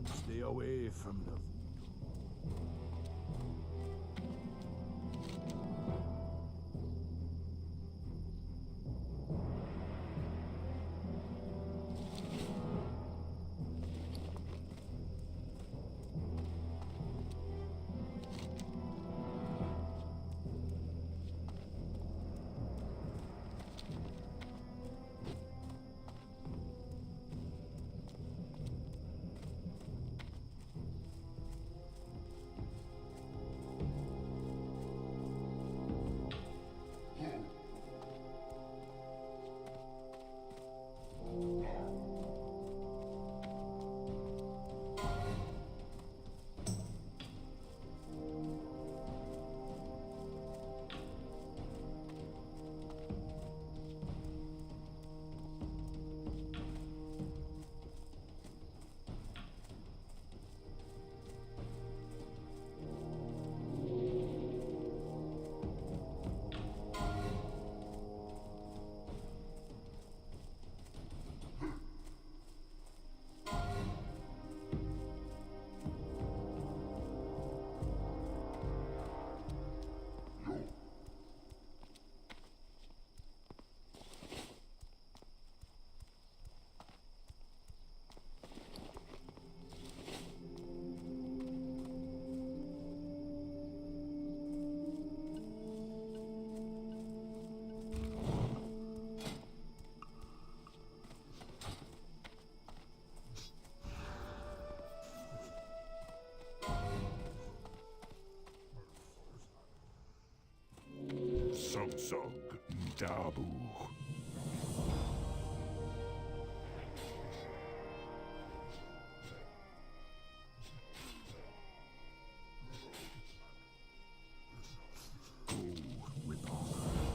Stay away from the... Sog Dabu. Go with honor.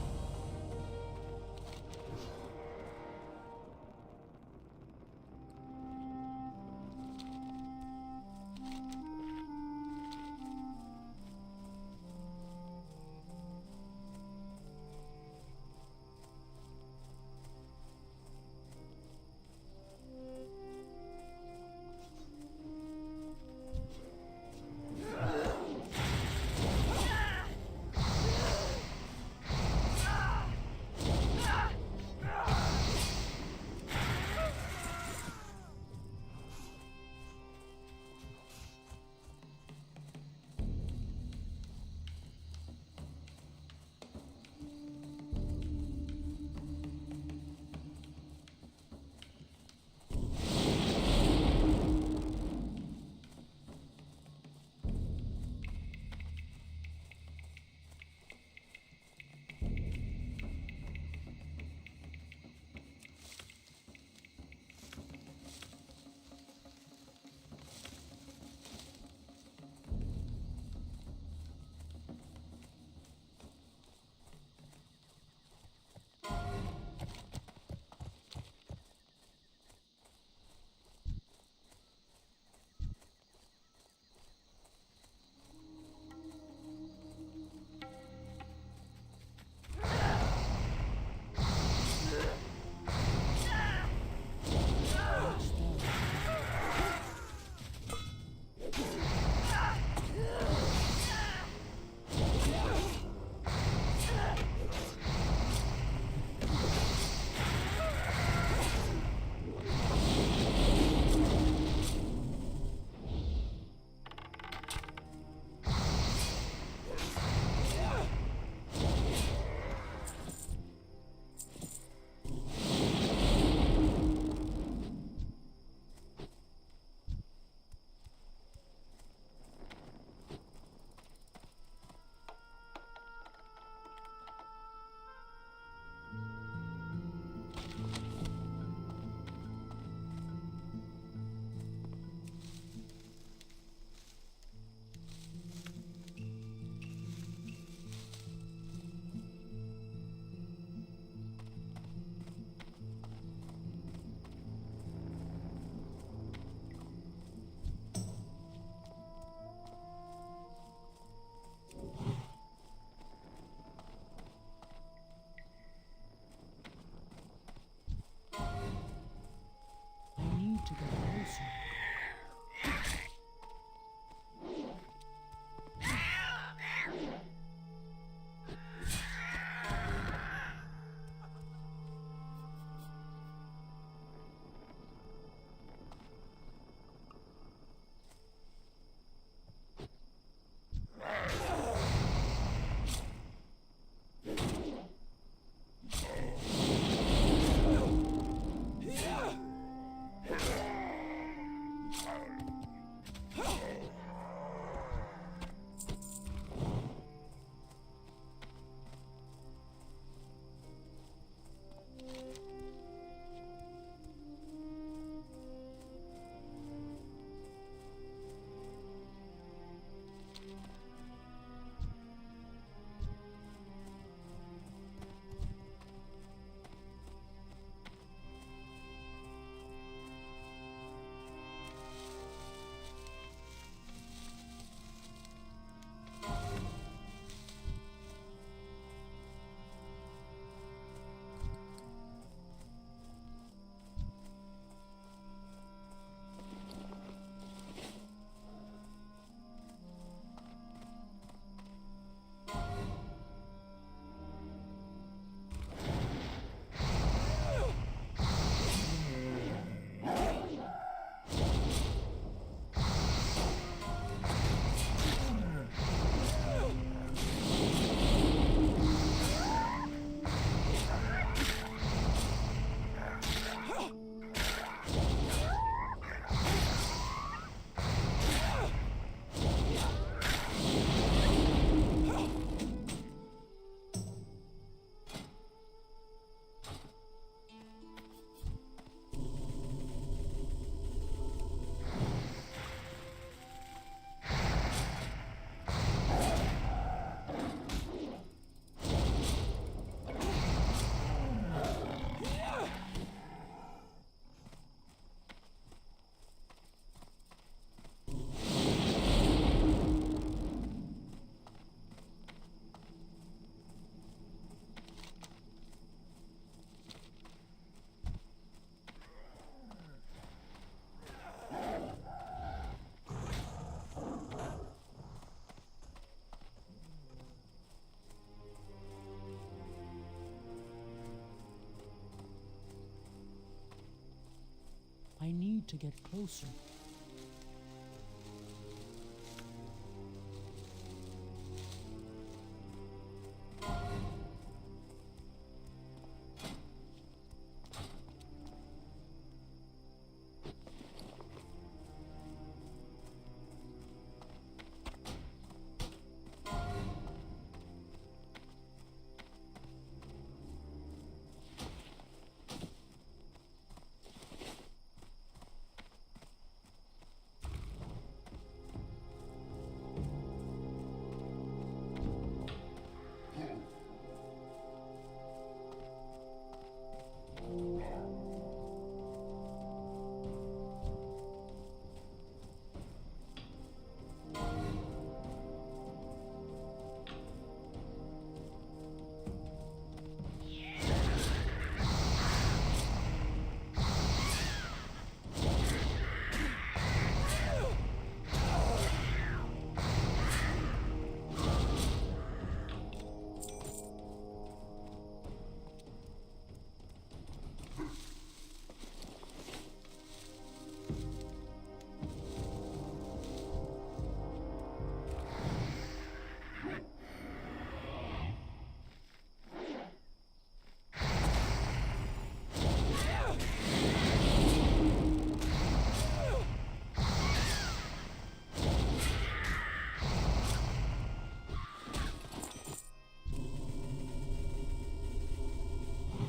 get closer.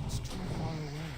It's too far away.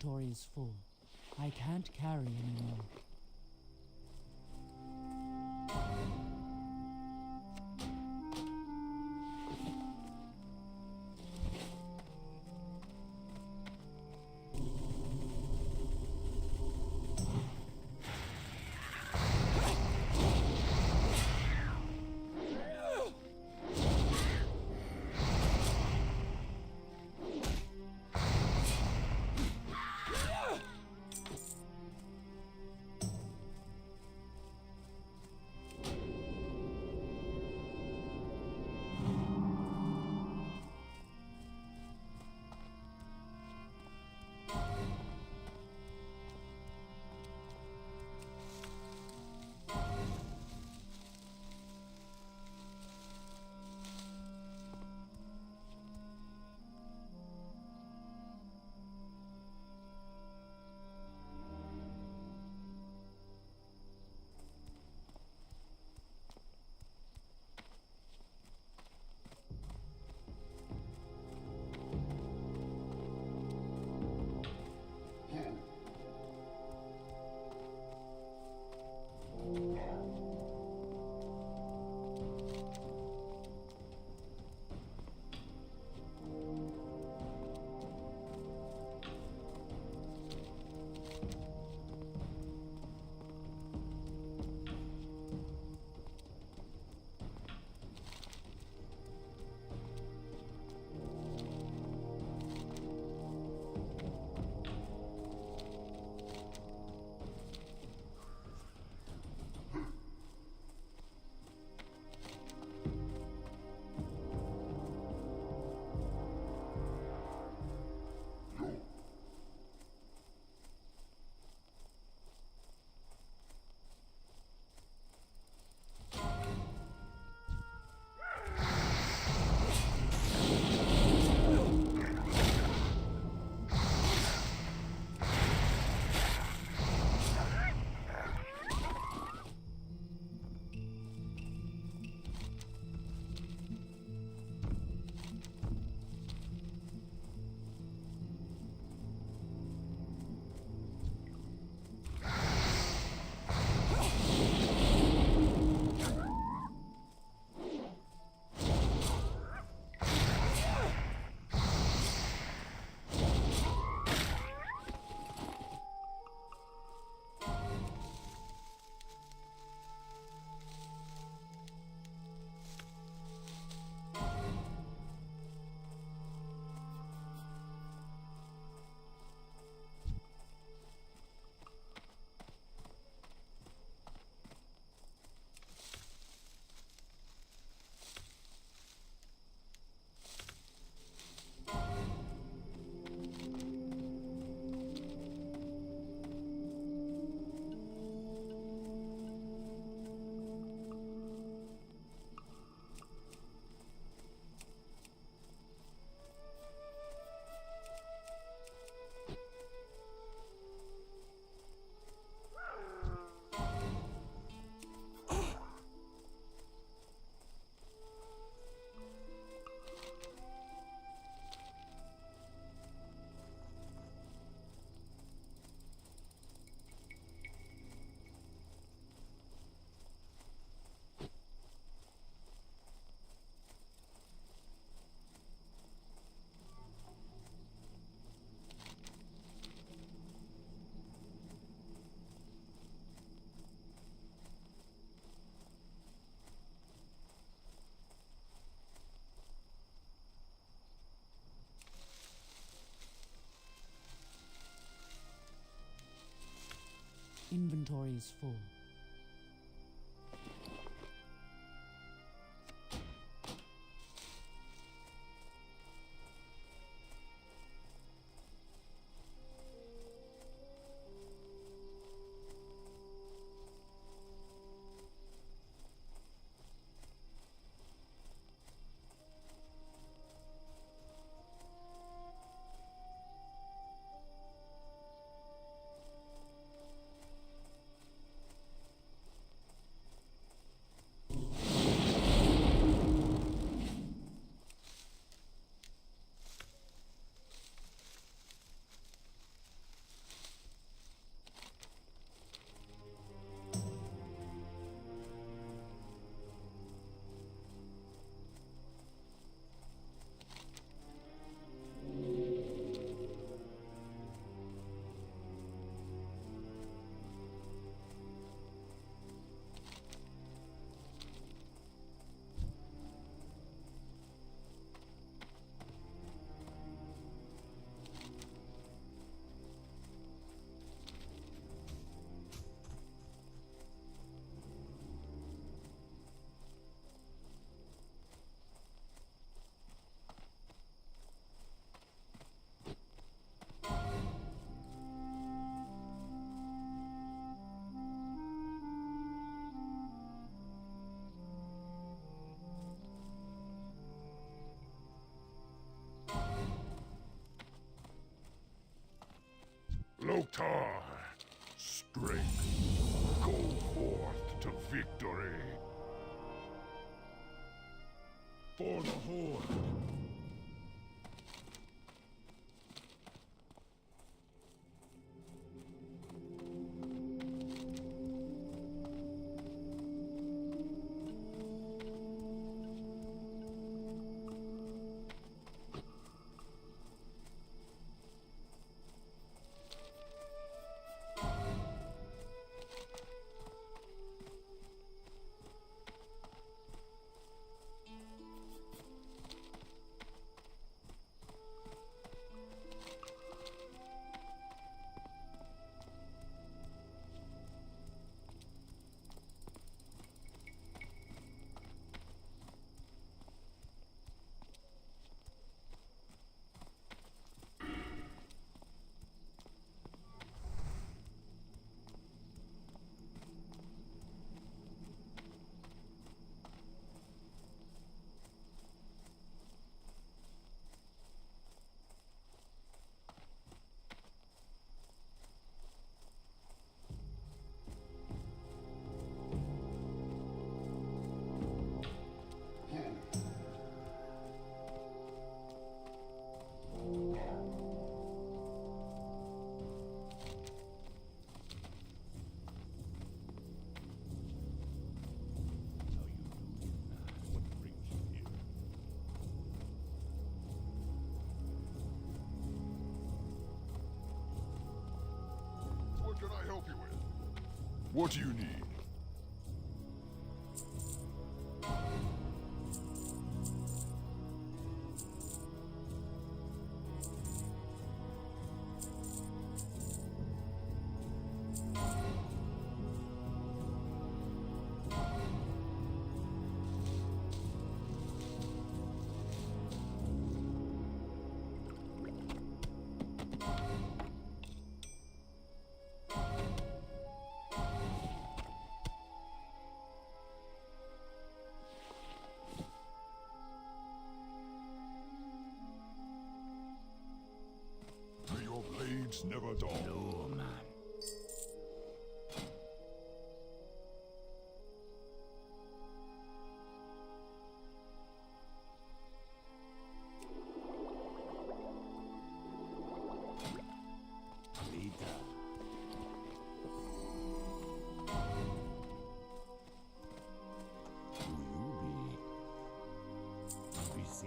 Inventory is full. I can't carry anymore. Inventory is full. Tar, strength, go forth to victory. For the Horde. What can I help you with? What do you need? May your blades never dull. No, man. Later. Who you be? We see.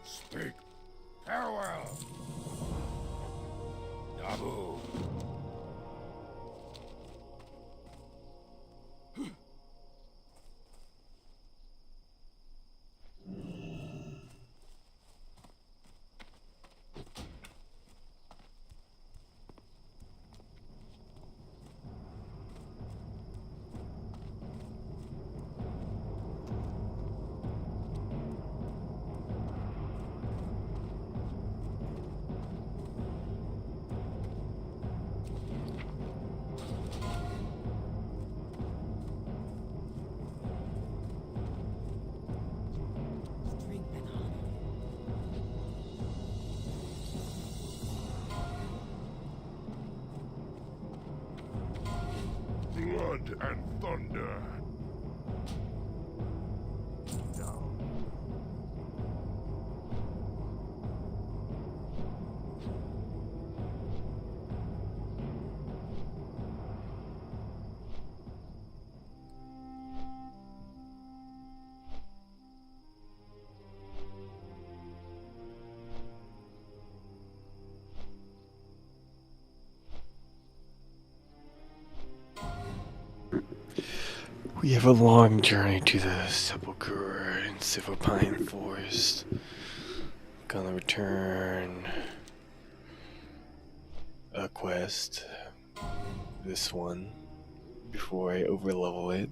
Speak. Farewell. Nabu. Strength and honor. Blood and thunder. Down. We have a long journey to the sepulchre in Silverpine Forest. Gonna return a quest, this one, before I overlevel it.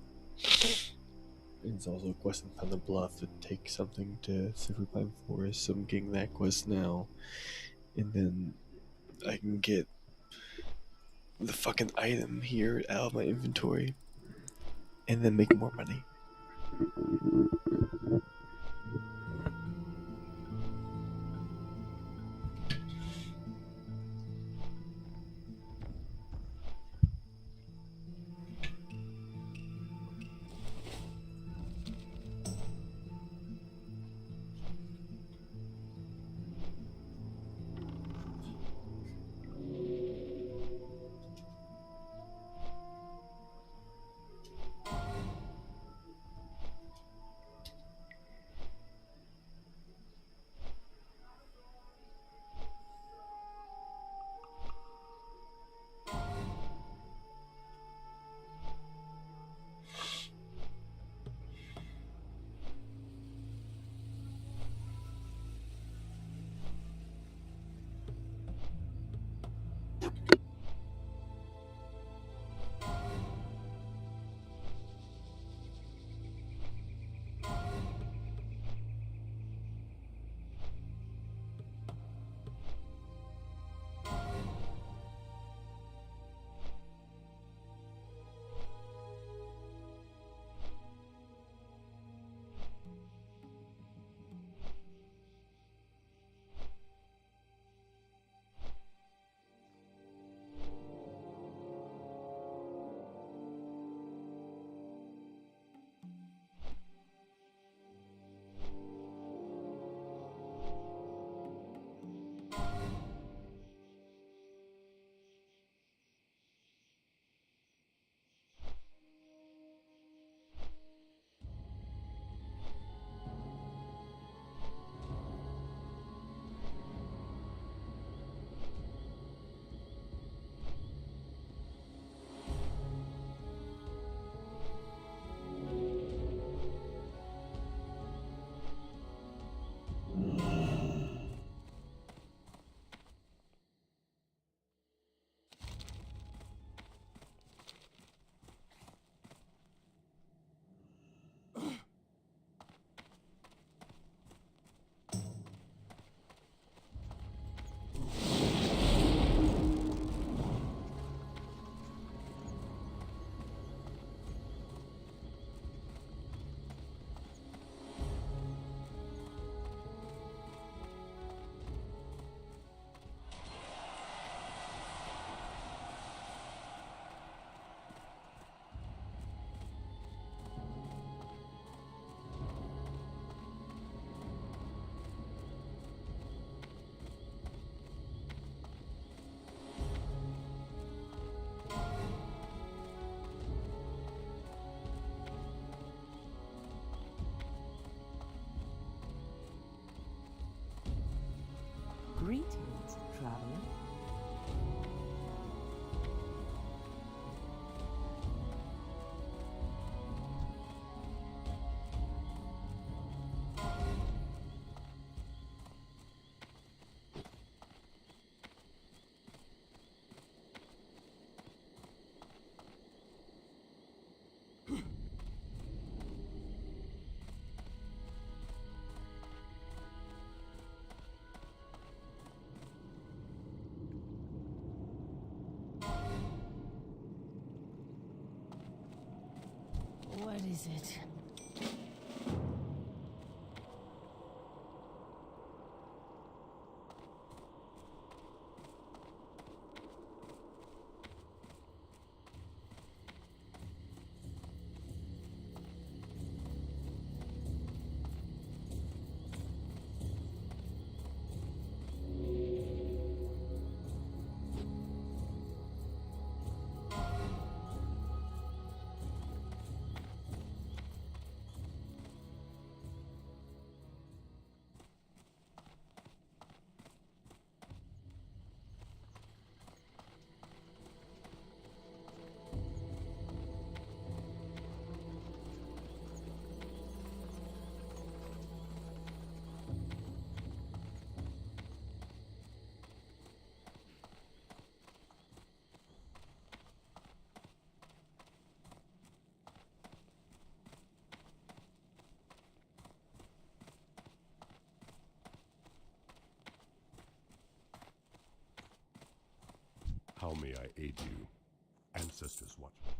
It's also a quest in Thunder Bluff to take something to Silverpine Forest, so I'm getting that quest now. And then I can get the fucking item here out of my inventory and then make more money. Greetings, traveler. What is it? Now may I aid you. Ancestors watch over you.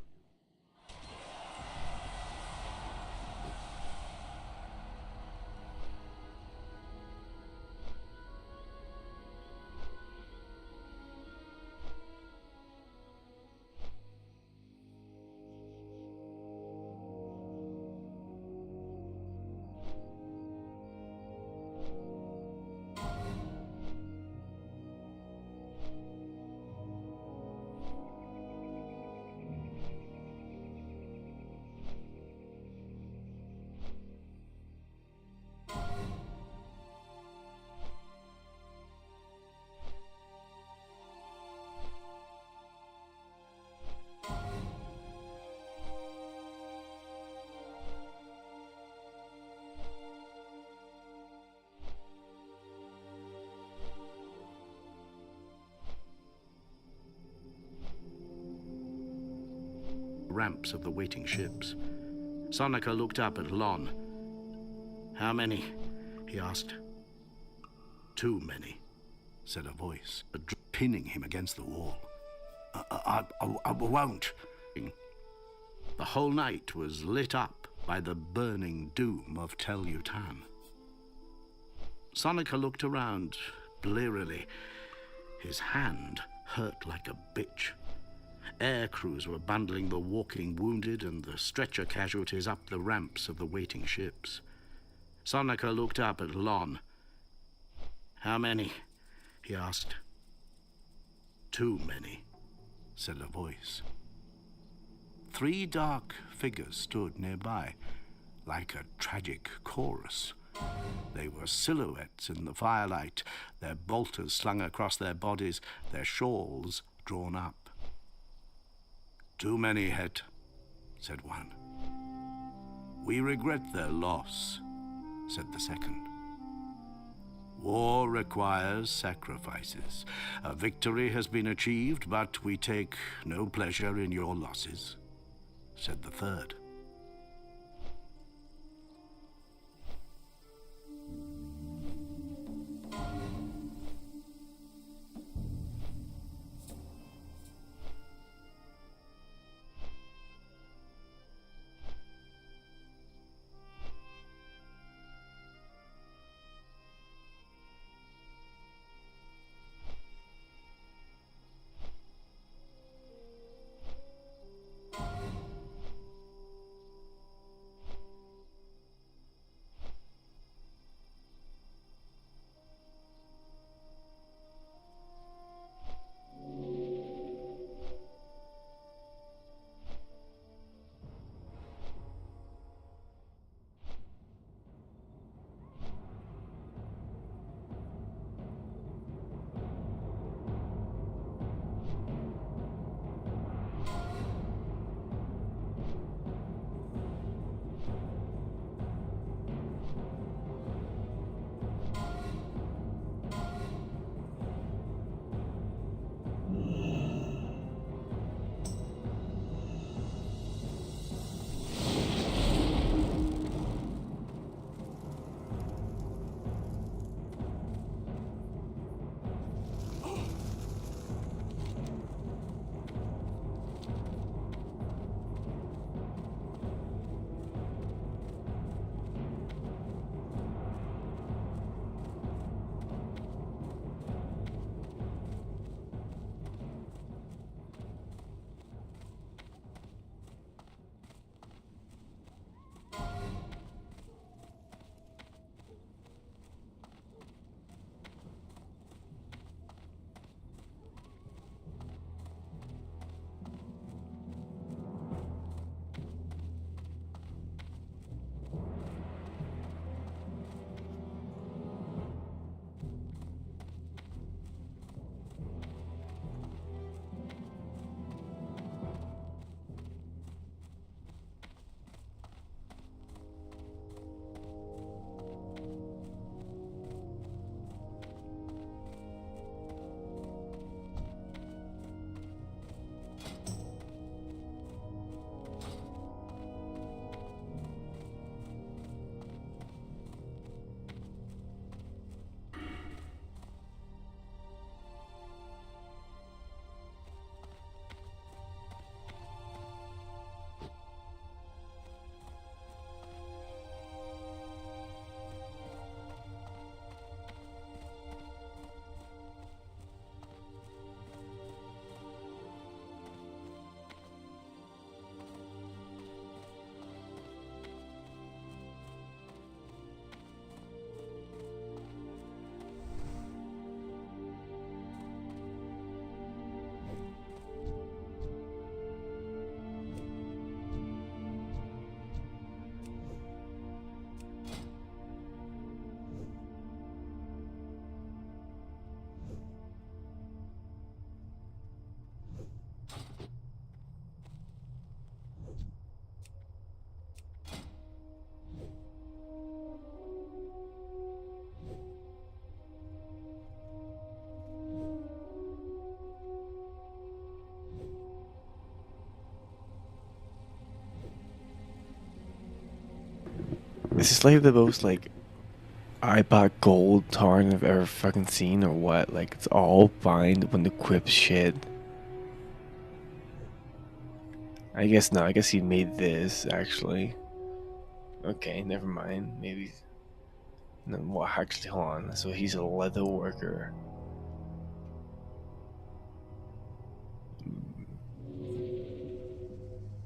Ramps of the waiting ships. Sonika looked up at Lon. "How many?" he asked. "Too many," said a voice, pinning him against the wall. I won't." The whole night was lit up by the burning doom of Tel Yutan. Sonika looked around blearily. His hand hurt like a bitch. Air crews were bundling the walking wounded and the stretcher casualties up the ramps of the waiting ships. Sonika looked up at Lon. "How many?" he asked. "Too many," said a voice. 3 dark figures stood nearby, like a tragic chorus. They were silhouettes in the firelight, their bolters slung across their bodies, their shawls drawn up. "Too many, Het," said one. "We regret their loss," said the second. "War requires sacrifices. A victory has been achieved, but we take no pleasure in your losses," said the third. This is like the most like I bought gold tarn I've ever fucking seen, or what? Like it's all bind when the quip shit. I guess no. I guess he made this actually. Okay, never mind. Maybe. No, well, actually, hold on. So he's a leather worker.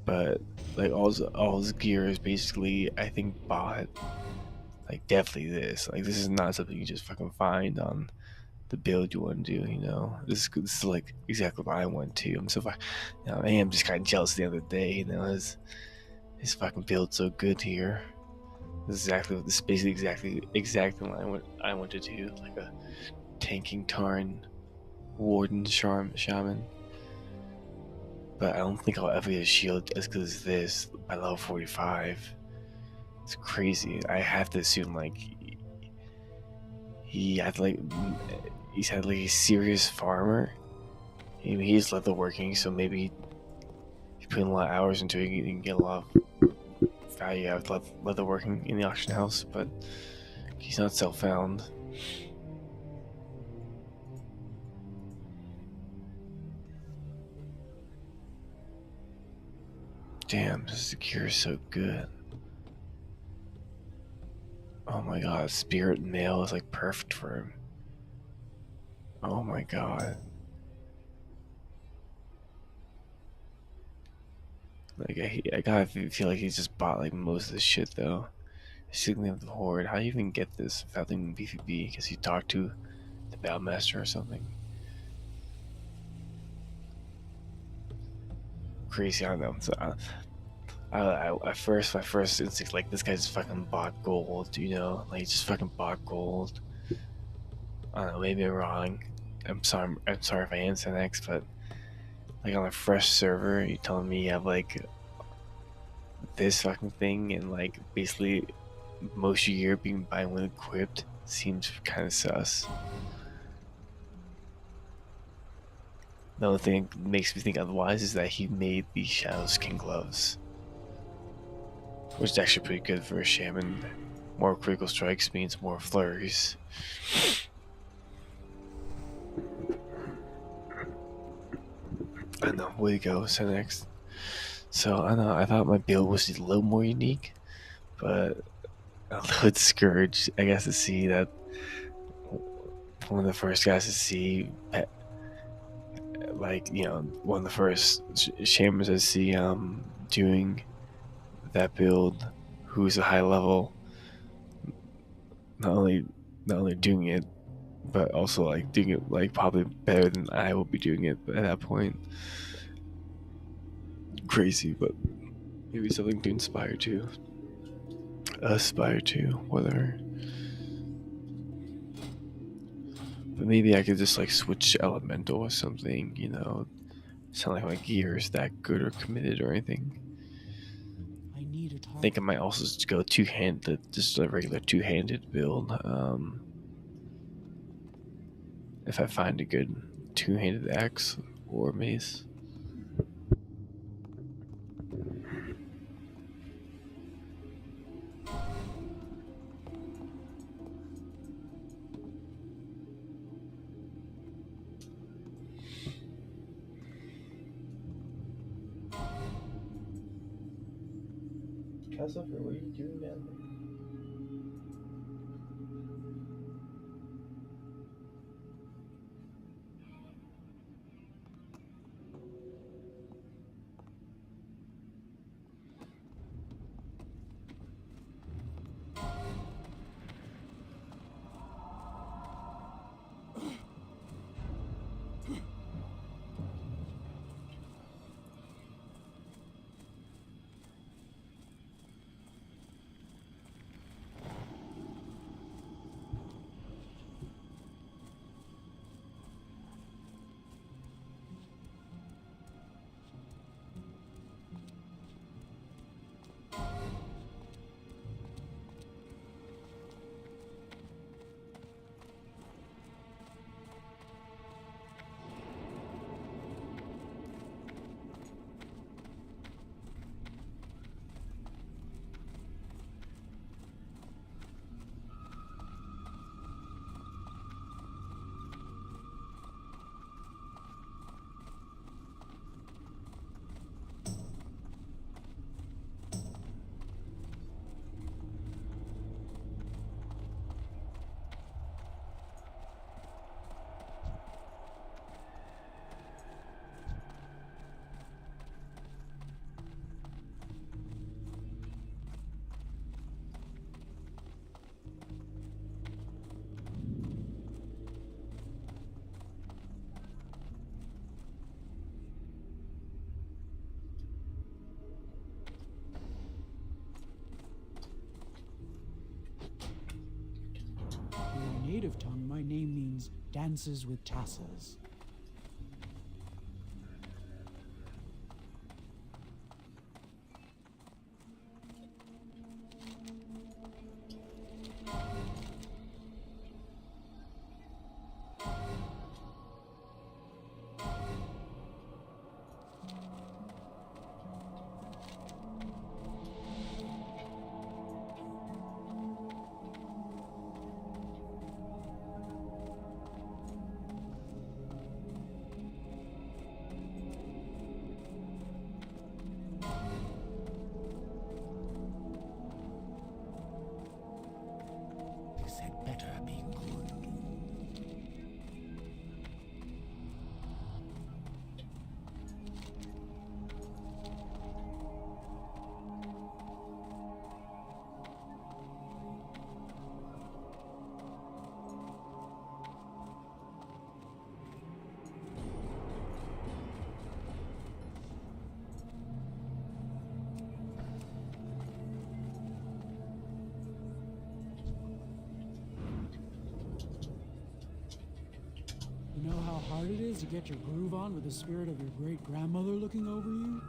But like all his gear is basically, I think, bought. Like definitely this. Like this is not something you just fucking find on the build you want to do. You know, this is like exactly what I want to. I'm so, you know, I am just kind of jealous the other day. You know, his fucking build's so good here. This is exactly what this is basically exactly what I want to do. Like a tanking Tarn Warden Shaman. But I don't think I'll ever get a shield as good as this by level 45. It's crazy. I have to assume like he's had like a serious farmer. I mean, he's leatherworking, so maybe he's putting a lot of hours into it. You can get a lot of value out of leatherworking in the auction house, but he's not self-found. Damn, this gear is so good. Oh my god, spirit mail is like perfect for him. Oh my god. Like I gotta feel like he's just bought like most of this shit though. Signaling of the Horde. How do you even get this without doing BVB? Because you talked to the Battlemaster or something. Crazy, I don't know. So my first instinct, like this guy's fucking bought gold, you know, like he just fucking bought gold. I don't know, maybe I'm wrong. I'm sorry if I am next, but like on a fresh server, you telling me you have like this fucking thing and like basically most of your year being by when equipped seems kind of sus. The only thing that makes me think otherwise is that he made the Shadow Skin gloves, which is actually pretty good for a shaman. More critical strikes means more flurries. I know, way to go, Senex. So I know I thought my build was a little more unique, but a little discouraged, I guess, to see that one of the first guys to see, like, you know, one of the first shamans I see doing that build, who's a high level, not only doing it, but also like doing it like probably better than I will be doing it at that point. Crazy, but maybe something to aspire to, whatever. But maybe I could just like switch elemental or something, you know. It's not like my gear is that good or committed or anything. I think I might also just go two-handed, just a regular two-handed build. If I find a good two-handed axe or mace. Christopher, what are you doing down there? native tongue, my name means dances with tassels. This had better be good. You know how hard it is to get your groove on with the spirit of your great-grandmother looking over you?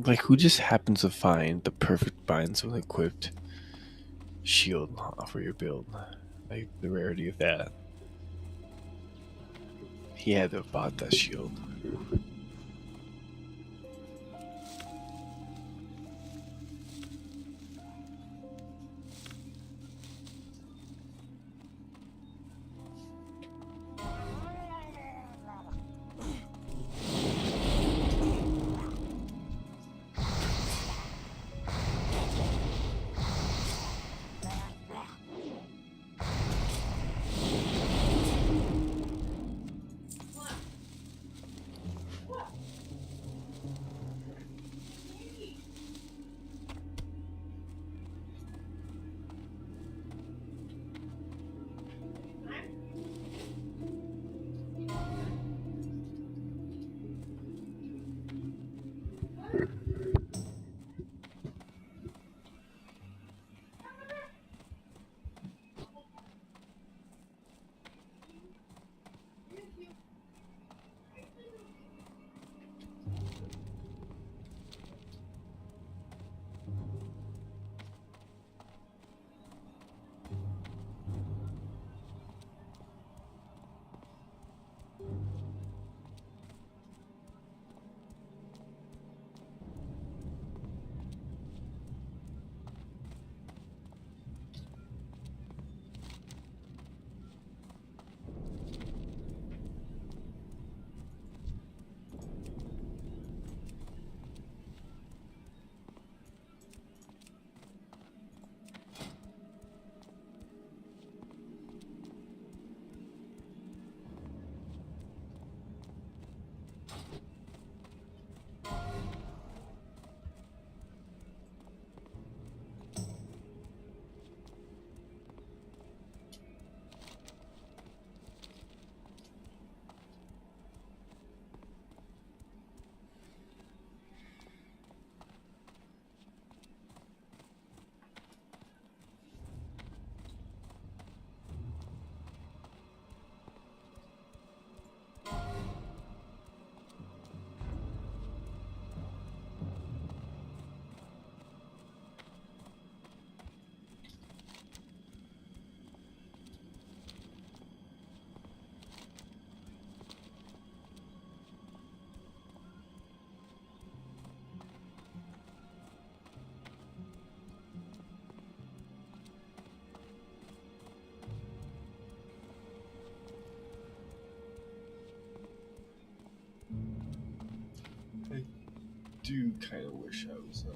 Like, who just happens to find the perfect binds with equipped shield for your build? Like, the rarity of that. He had to have bought that shield. do kind of wish I was a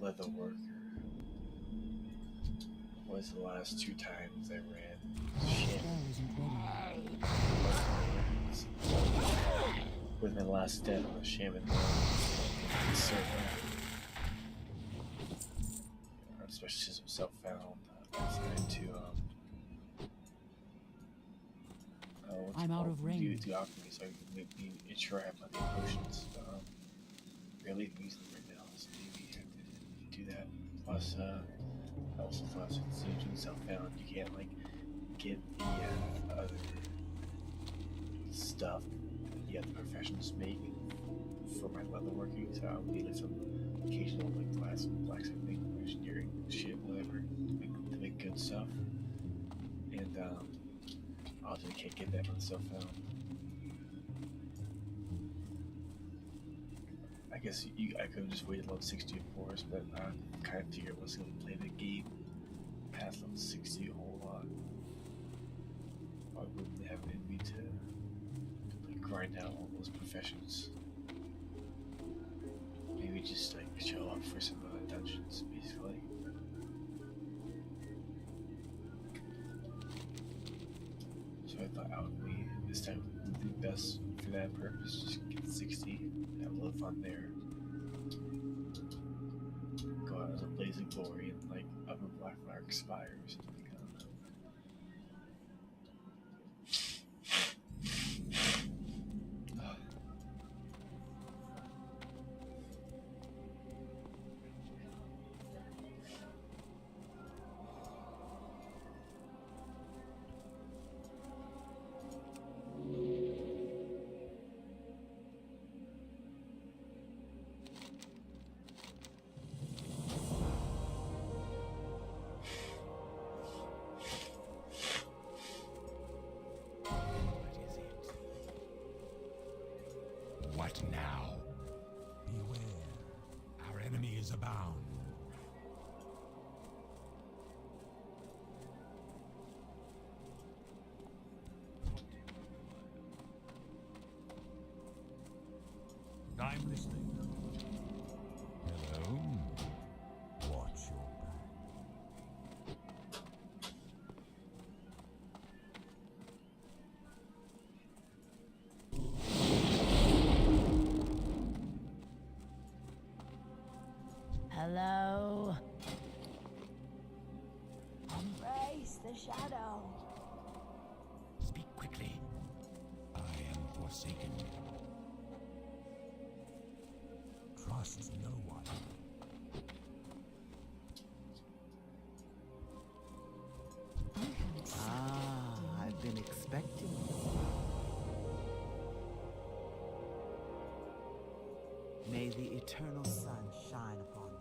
leather worker. Was the last 2 times I ran Shaman. With my last step on the Shaman server. Especially since I'm self-found. I decided to I'm out of range. do alchemy so I can maybe ensure I have plenty of potions. Barely even using them right now, so maybe I have to do that. Plus, I also thought since you're doing self-found, you can't like get the other stuff the other professionals make for my leatherworking, so I'll need like some occasional like blacksmithing, engineering shit, whatever, to make good stuff. And obviously can't get that from self-found. I guess I could have just waited level 60 of course, but I kind of figured I was going to play the game past level 60 a whole lot. I wouldn't have it in me to like, grind out all those professions. Maybe just like show up for some dungeons, basically. So I thought alchemy this time would be best for that purpose. Just get 60, have a little fun there. Go out as a blaze of glory and like up a Blackfire Spire or something. I don't know. What now? Beware, our enemy is abound. I'm listening. Hello? Watch your back. Hello? Embrace the shadow. Speak quickly. I am forsaken. Trust no one. I've been expecting you. May the eternal sun shine upon you.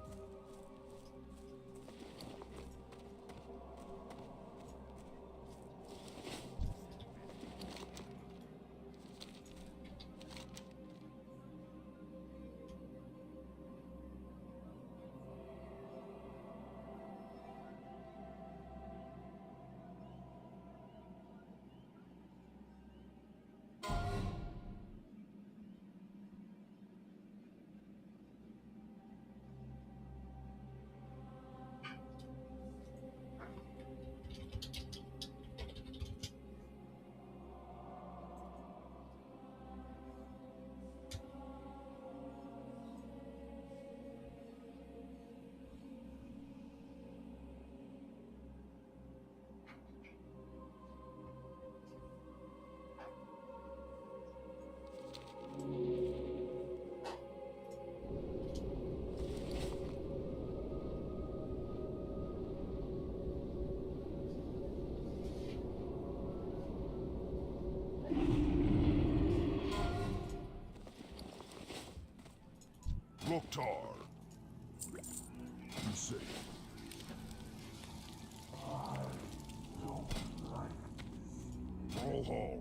Loktar. You say. DoomHowl.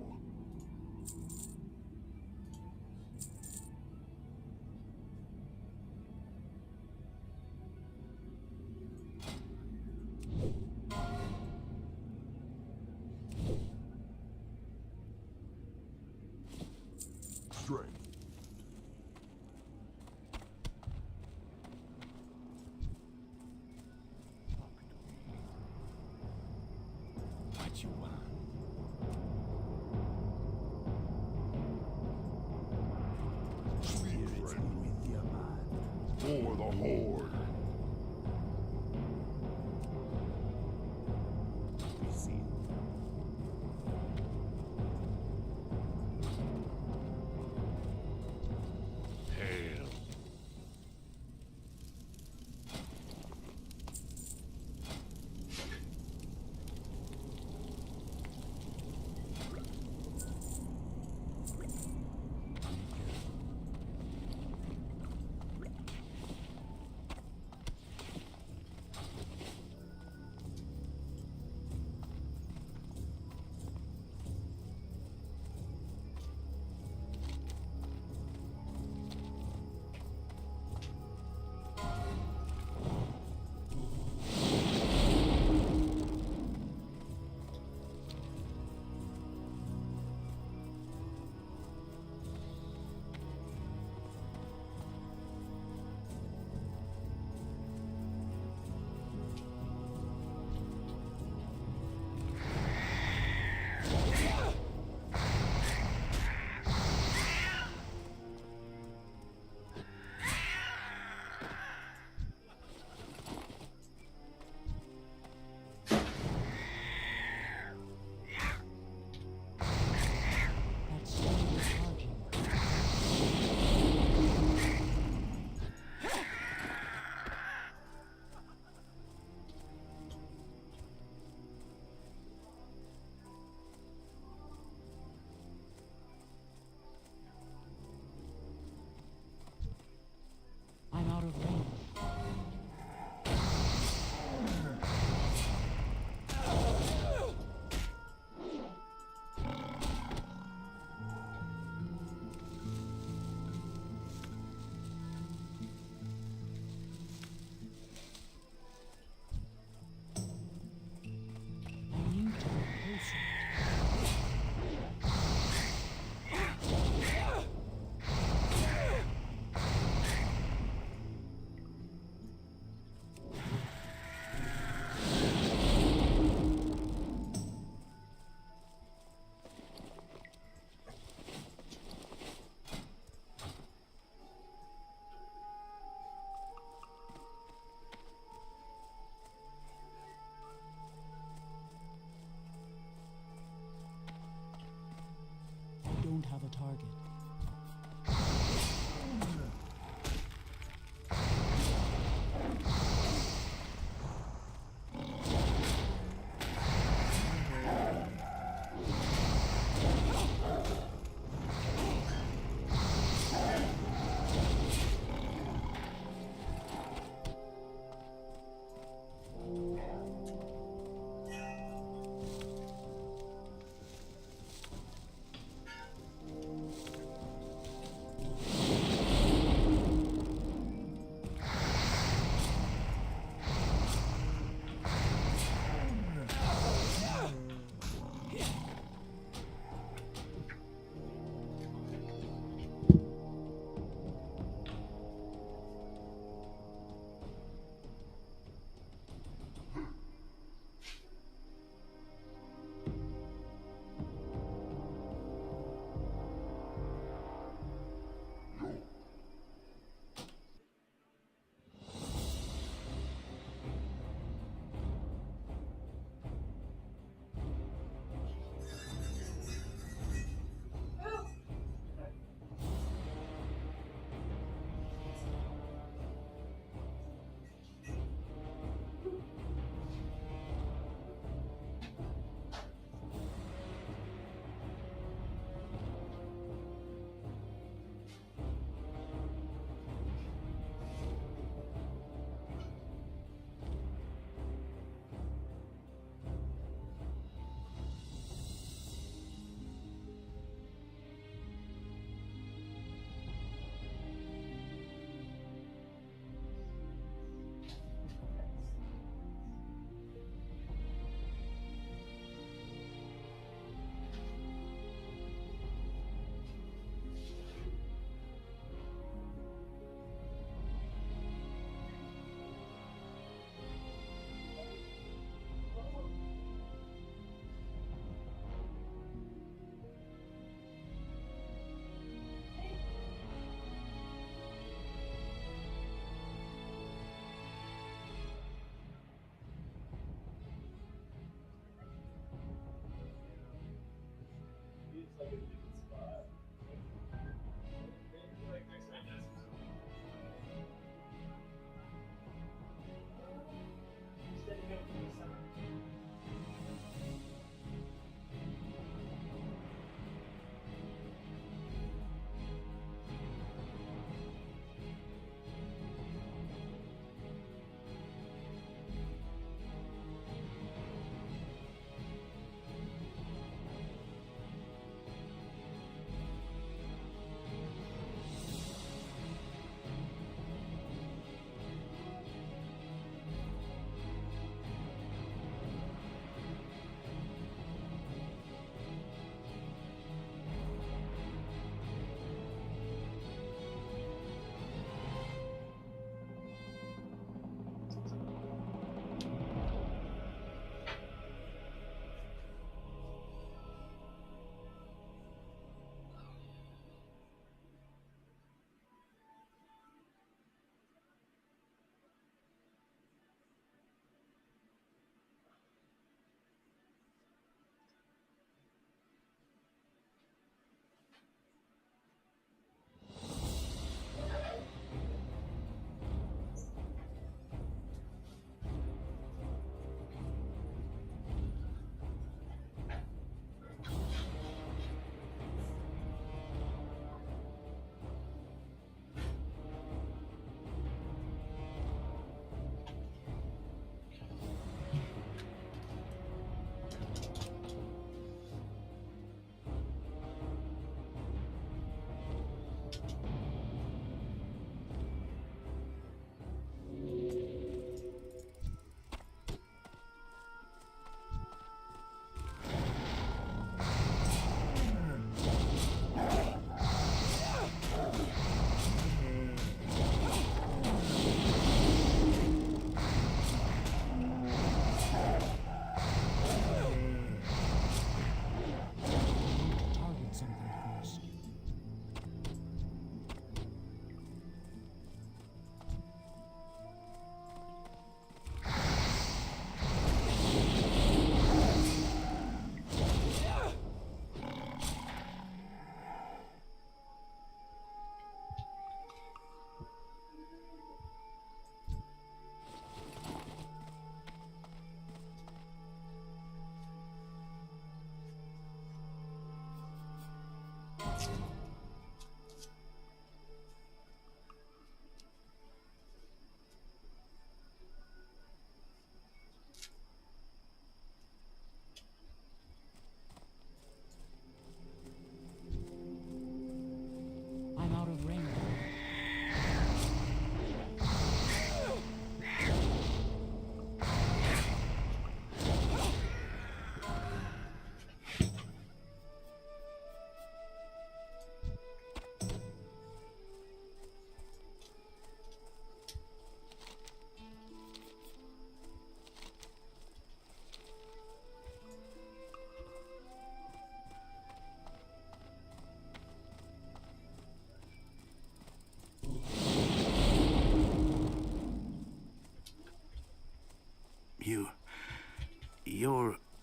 don't have a target.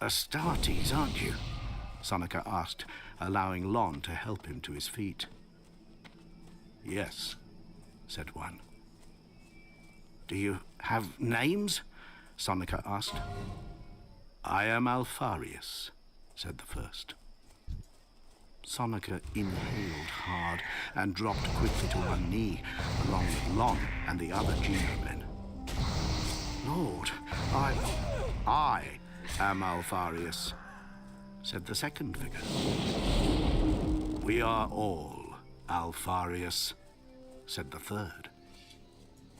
Astartes, aren't you? Sonika asked, allowing Lon to help him to his feet. Yes, said one. Do you have names? Sonika asked. I am Alfarius, said the first. Sonika inhaled hard and dropped quickly to one knee, along with Lon and the other Genomen. Lord, I am Alfarius, said the second figure. We are all Alfarius, said the third.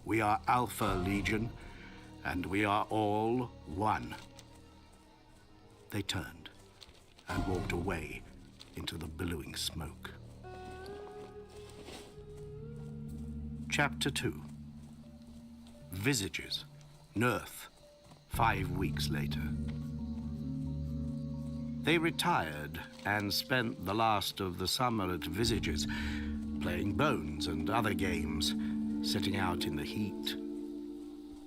We are Alpha Legion, and we are all one. They turned and walked away into the billowing smoke. Chapter 2. Visages, Nurth, 5 weeks later. They retired and spent the last of the summer at Visages, playing Bones and other games, sitting out in the heat.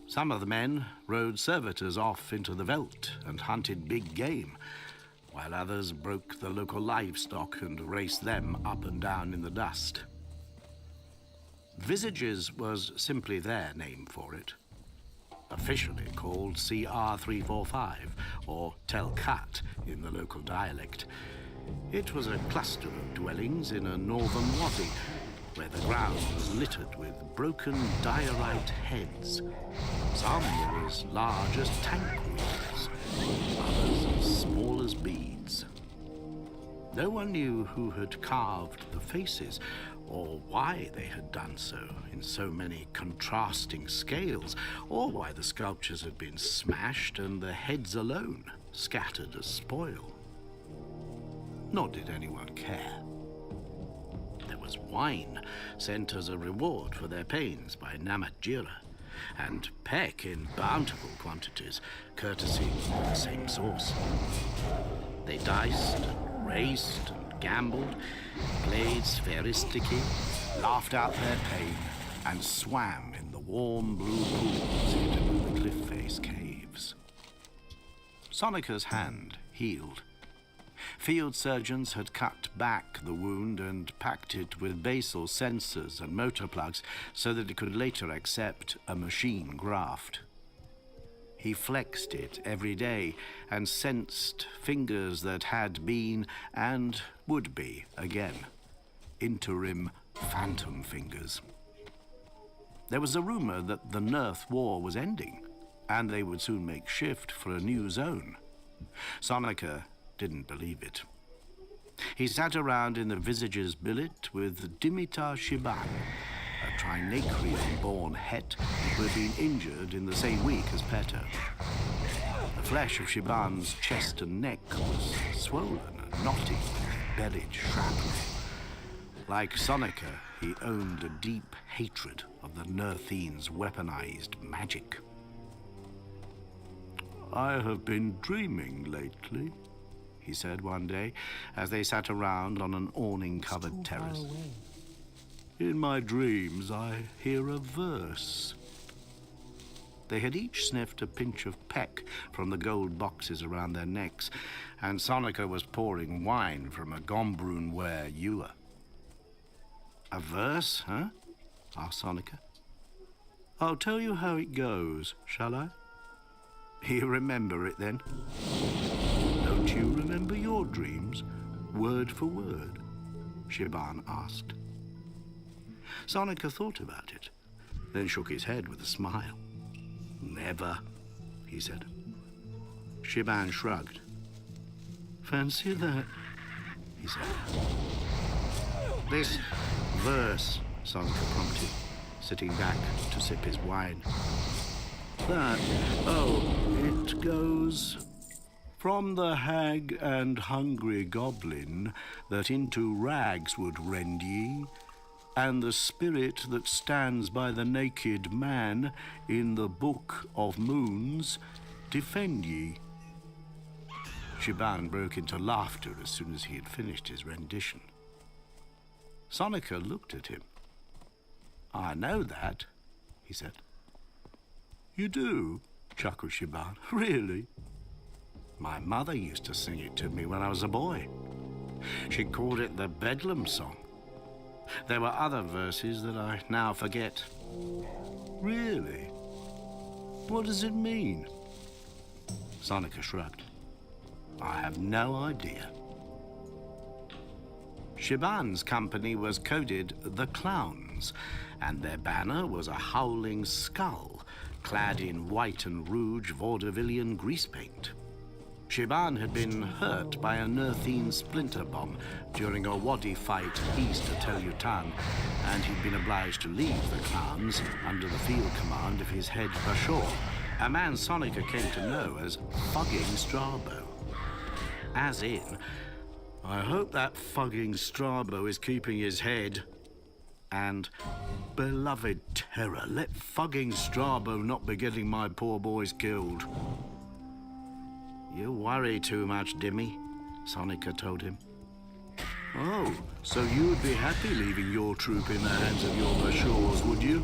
Some of the men rode servitors off into the veldt and hunted big game, while others broke the local livestock and raced them up and down in the dust. Visages was simply their name for it, officially called CR345, or Tel Kat in the local dialect. It was a cluster of dwellings in a northern wadi, where the ground was littered with broken diorite heads. Some were as large as tank wheels, others as small as beads. No one knew who had carved the faces, or why they had done so in so many contrasting scales, or why the sculptures had been smashed and the heads alone scattered as spoil. Nor did anyone care. There was wine sent as a reward for their pains by Namat Jira, and peck in bountiful quantities, courtesy of the same source. They diced and raced and gambled, played spheristiki, laughed out their pain, and swam in the warm blue pools hidden in the cliff face caves. Sonika's hand healed. Field surgeons had cut back the wound and packed it with basal sensors and motor plugs so that it could later accept a machine graft. He flexed it every day and sensed fingers that had been and would be again interim phantom fingers. There was a rumor that the Nurth War was ending and they would soon make shift for a new zone. Sonika didn't believe it. He sat around in the Visages billet with Dimitar Shaman, a Trinacrian-born het who had been injured in the same week as Peto. The flesh of Shaban's chest and neck was swollen and knotty with bellied shrapnel. Like Sonika, he owned a deep hatred of the Nurthine's weaponized magic. I have been dreaming lately, he said one day, as they sat around on an awning-covered terrace. In my dreams, I hear a verse. They had each sniffed a pinch of peck from the gold boxes around their necks, and Sonika was pouring wine from a Gombrun-ware ewer. A verse, huh? Asked Sonika. I'll tell you how it goes, shall I? You remember it, then? Don't you remember your dreams, word for word? Shaban asked. Sonika thought about it, then shook his head with a smile. Never, he said. Shaban shrugged. Fancy that, he said. This verse, Sonika prompted, sitting back to sip his wine. It goes... From the hag and hungry goblin that into rags would rend ye, and the spirit that stands by the naked man in the book of moons, defend ye. Shaban broke into laughter as soon as he had finished his rendition. Sonika looked at him. I know that, he said. You do? Chuckled Shaban. Really? My mother used to sing it to me when I was a boy. She called it the Bedlam Song. There were other verses that I now forget. Really? What does it mean? Sonica shrugged. I have no idea. Shaman's company was coded the Clowns, and their banner was a howling skull, clad in white and rouge vaudevillian grease paint. Shaman had been hurt by a Nerthine splinter bomb during a Wadi fight east of Tel Yutan, and he'd been obliged to leave the Clowns under the field command of his head Bashor, a man Sonica came to know as Fugging Strabo. As in, I hope that fugging Strabo is keeping his head. And, beloved terror, let fugging Strabo not be getting my poor boys killed. You worry too much, Dimmy, Sonica told him. Oh, so you would be happy leaving your troop in the hands of your Bashors, would you?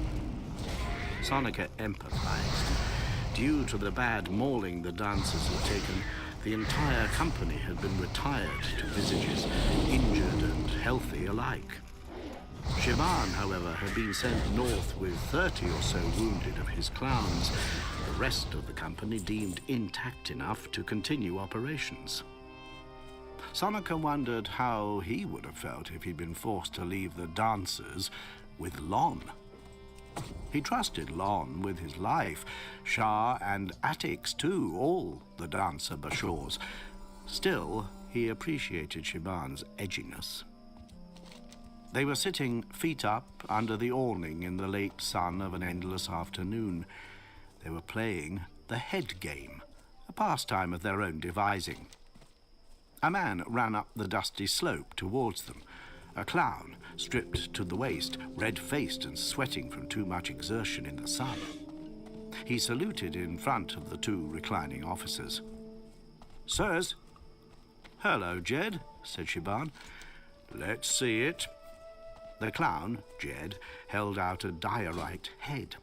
Sonica empathized. Due to the bad mauling the dancers had taken, the entire company had been retired to visages, injured and healthy alike. Shaman, however, had been sent north with 30 or so wounded of his clowns. The rest of the company deemed intact enough to continue operations. Sonica wondered how he would have felt if he'd been forced to leave the dancers with Lon. He trusted Lon with his life, Shah and Atix too, all the dancer Bashors. Still, he appreciated Shaban's edginess. They were sitting feet up under the awning in the late sun of an endless afternoon. They were playing the head game, a pastime of their own devising. A man ran up the dusty slope towards them, a clown, stripped to the waist, red-faced and sweating from too much exertion in the sun. He saluted in front of the two reclining officers. Sirs? Hello, Jed, said Shaban. Let's see it. The clown, Jed, held out a diorite head.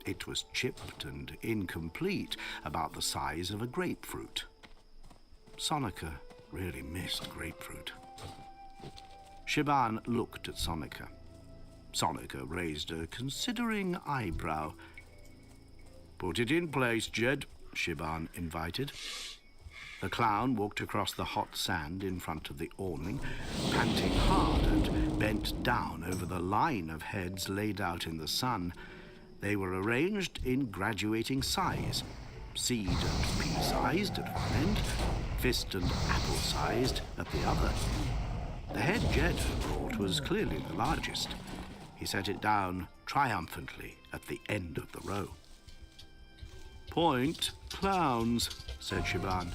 It was chipped and incomplete, about the size of a grapefruit. Sonica really missed grapefruit. Shaban looked at Sonica. Sonica raised a considering eyebrow. Put it in place, Jed, Shaban invited. The clown walked across the hot sand in front of the awning, panting hard and bent down over the line of heads laid out in the sun. They were arranged in graduating size, seed and pea-sized at one end, fist and apple-sized at the other. The head Jed had brought was clearly the largest. He set it down triumphantly at the end of the row. Point clowns, said Shaban.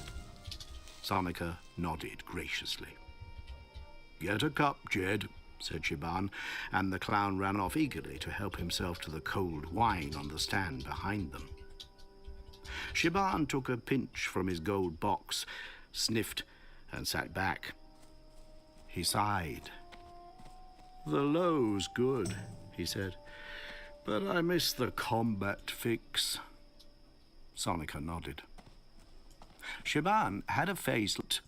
Sonica nodded graciously. Get a cup, Jed, said Shaban, and the clown ran off eagerly to help himself to the cold wine on the stand behind them. Shaban took a pinch from his gold box, sniffed, and sat back. He sighed. The low's good, he said, but I miss the combat fix. Sonica nodded. Shaban had a face to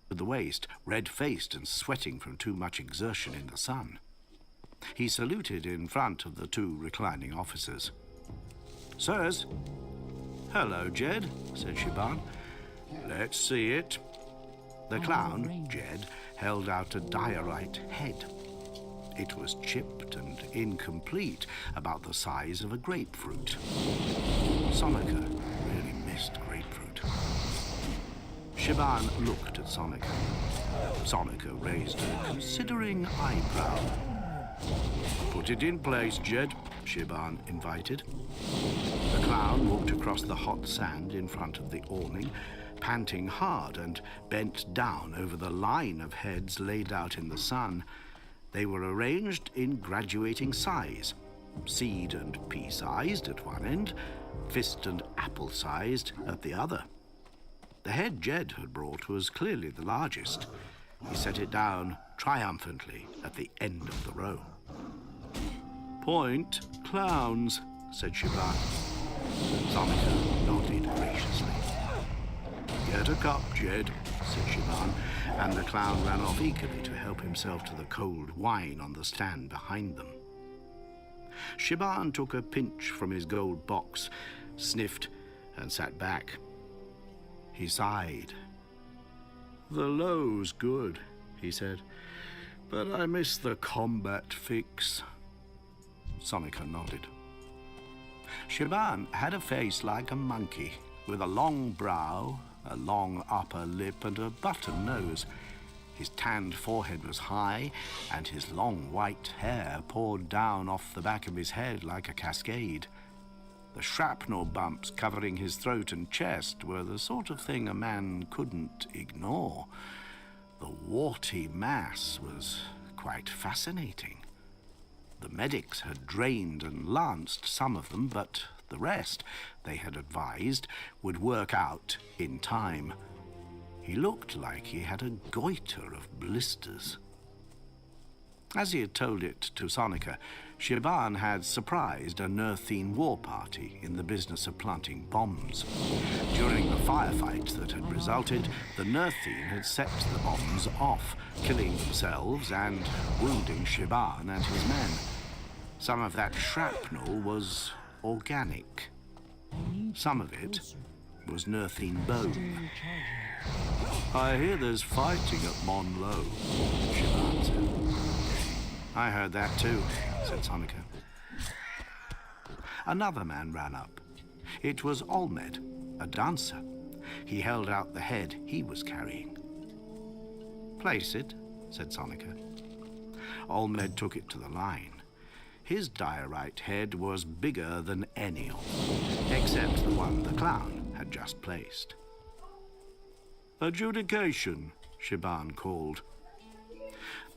the waist, red-faced and sweating from too much exertion in the sun. He saluted in front of the two reclining officers. Sirs? Hello, Jed, said Shaban. Let's see it. The clown, Jed, held out a diorite head. It was chipped and incomplete, about the size of a grapefruit. Sonica really missed grapefruit. Shaban looked at Sonica. Sonica raised a considering eyebrow. Put it in place, Jed, Shaban invited. The clown walked across the hot sand in front of the awning, panting hard and bent down over the line of heads laid out in the sun. They were arranged in graduating size, seed and pea-sized at one end, fist and apple-sized at the other. The head Jed had brought was clearly the largest. He set it down triumphantly at the end of the row. Point clowns, said Shaban. Sonica nodded graciously. Get a cup, Jed, said Shaman, and the clown ran off eagerly to help himself to the cold wine on the stand behind them. Shaman took a pinch from his gold box, sniffed, and sat back. He sighed. The low's good, he said, but I miss the combat fix. Sonica nodded. Shaman had a face like a monkey, with a long brow, a long upper lip, and a button nose. His tanned forehead was high, and his long white hair poured down off the back of his head like a cascade. The shrapnel bumps covering his throat and chest were the sort of thing a man couldn't ignore. The warty mass was quite fascinating. The medics had drained and lanced some of them, but the rest, they had advised, would work out in time. He looked like he had a goiter of blisters. As he had told it to Sonica, Shaman had surprised a Nerthine war party in the business of planting bombs. During the firefight that had resulted, the Nerthine had set the bombs off, killing themselves and wounding Shaman and his men. Some of that shrapnel was organic. Some of it was Nerthine bone. I hear there's fighting at Monlow, Shaman said. I heard that too, said Sonica. Another man ran up. It was Olmed, a dancer. He held out the head he was carrying. Place it, said Sonica. Olmed took it to the line. His diorite head was bigger than any of them, except the one the clown had just placed. Adjudication, Shaban called.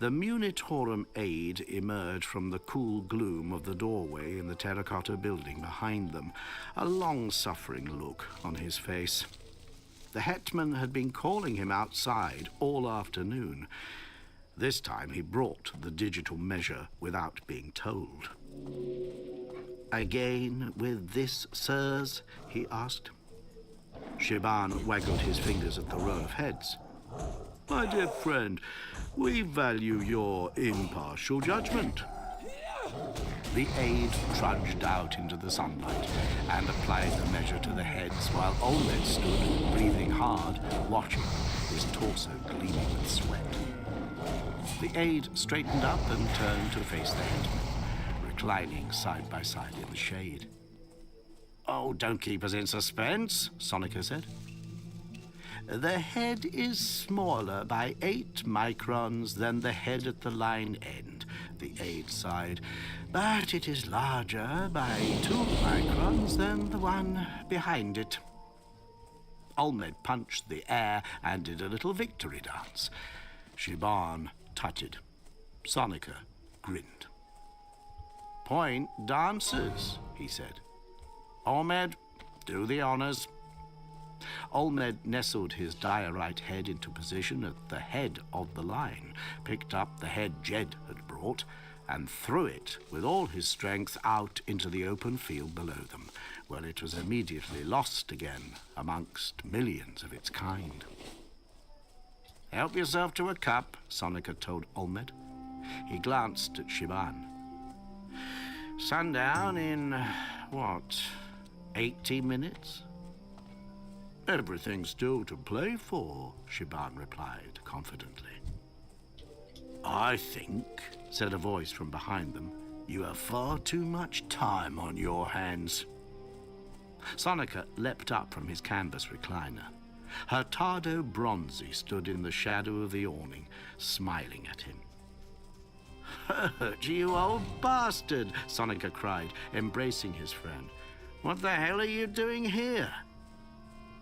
The Munitorum aide emerged from the cool gloom of the doorway in the terracotta building behind them, a long-suffering look on his face. The hetman had been calling him outside all afternoon. This time he brought the digital measure without being told. Again with this, sirs? He asked. Shaban waggled his fingers at the row of heads. My dear friend, we value your impartial judgment. The aide trudged out into the sunlight and applied the measure to the heads while Olmed stood, breathing hard, watching, his torso gleaming with sweat. The aide straightened up and turned to face the headman, reclining side by side in the shade. Oh, don't keep us in suspense, Sonica said. The head is smaller by 8 microns than the head at the line end, the aide sighed, but it is larger by 2 microns than the one behind it. Olmed punched the air and did a little victory dance. Shaban tutted. Sonica grinned. Point dancers, he said. Olmed, do the honors. Olmed nestled his diorite head into position at the head of the line, picked up the head Jed had brought, and threw it with all his strength out into the open field below them, where it was immediately lost again amongst millions of its kind. Help yourself to a cup, Sonica told Olmed. He glanced at Shaban. Sundown in, 80 minutes? Everything's still to play for, Shaban replied confidently. I think, said a voice from behind them, you have far too much time on your hands. Sonica leapt up from his canvas recliner. Hurtado Bronzy stood in the shadow of the awning, smiling at him. Hurt, you old bastard, Sonica cried, embracing his friend. What the hell are you doing here?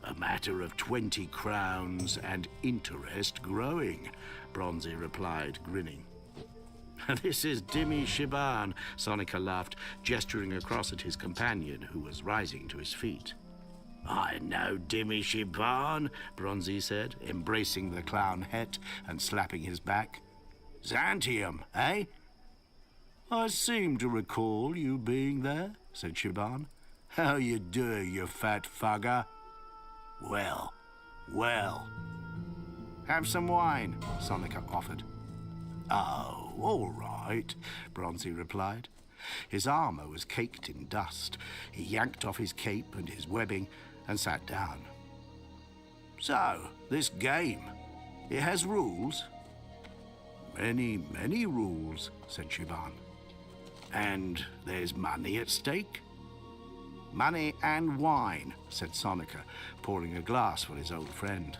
A matter of 20 crowns and interest growing, Bronzy replied, grinning. This is Dimmy Shaban, Sonica laughed, gesturing across at his companion, who was rising to his feet. I know Dimmy Shaban, Bronzy said, embracing the clown het and slapping his back. Xantium, eh? I seem to recall you being there, said Shaban. How you doing, you fat fugger? Well, Well, have some wine, Sonica offered. Oh, all right, Bronzy replied. His armor was caked in dust. He yanked off his cape and his webbing and sat down. So, this game, it has rules? Many, many rules, said Shaman. And there's money at stake? Money and wine, said Sonica, pouring a glass for his old friend.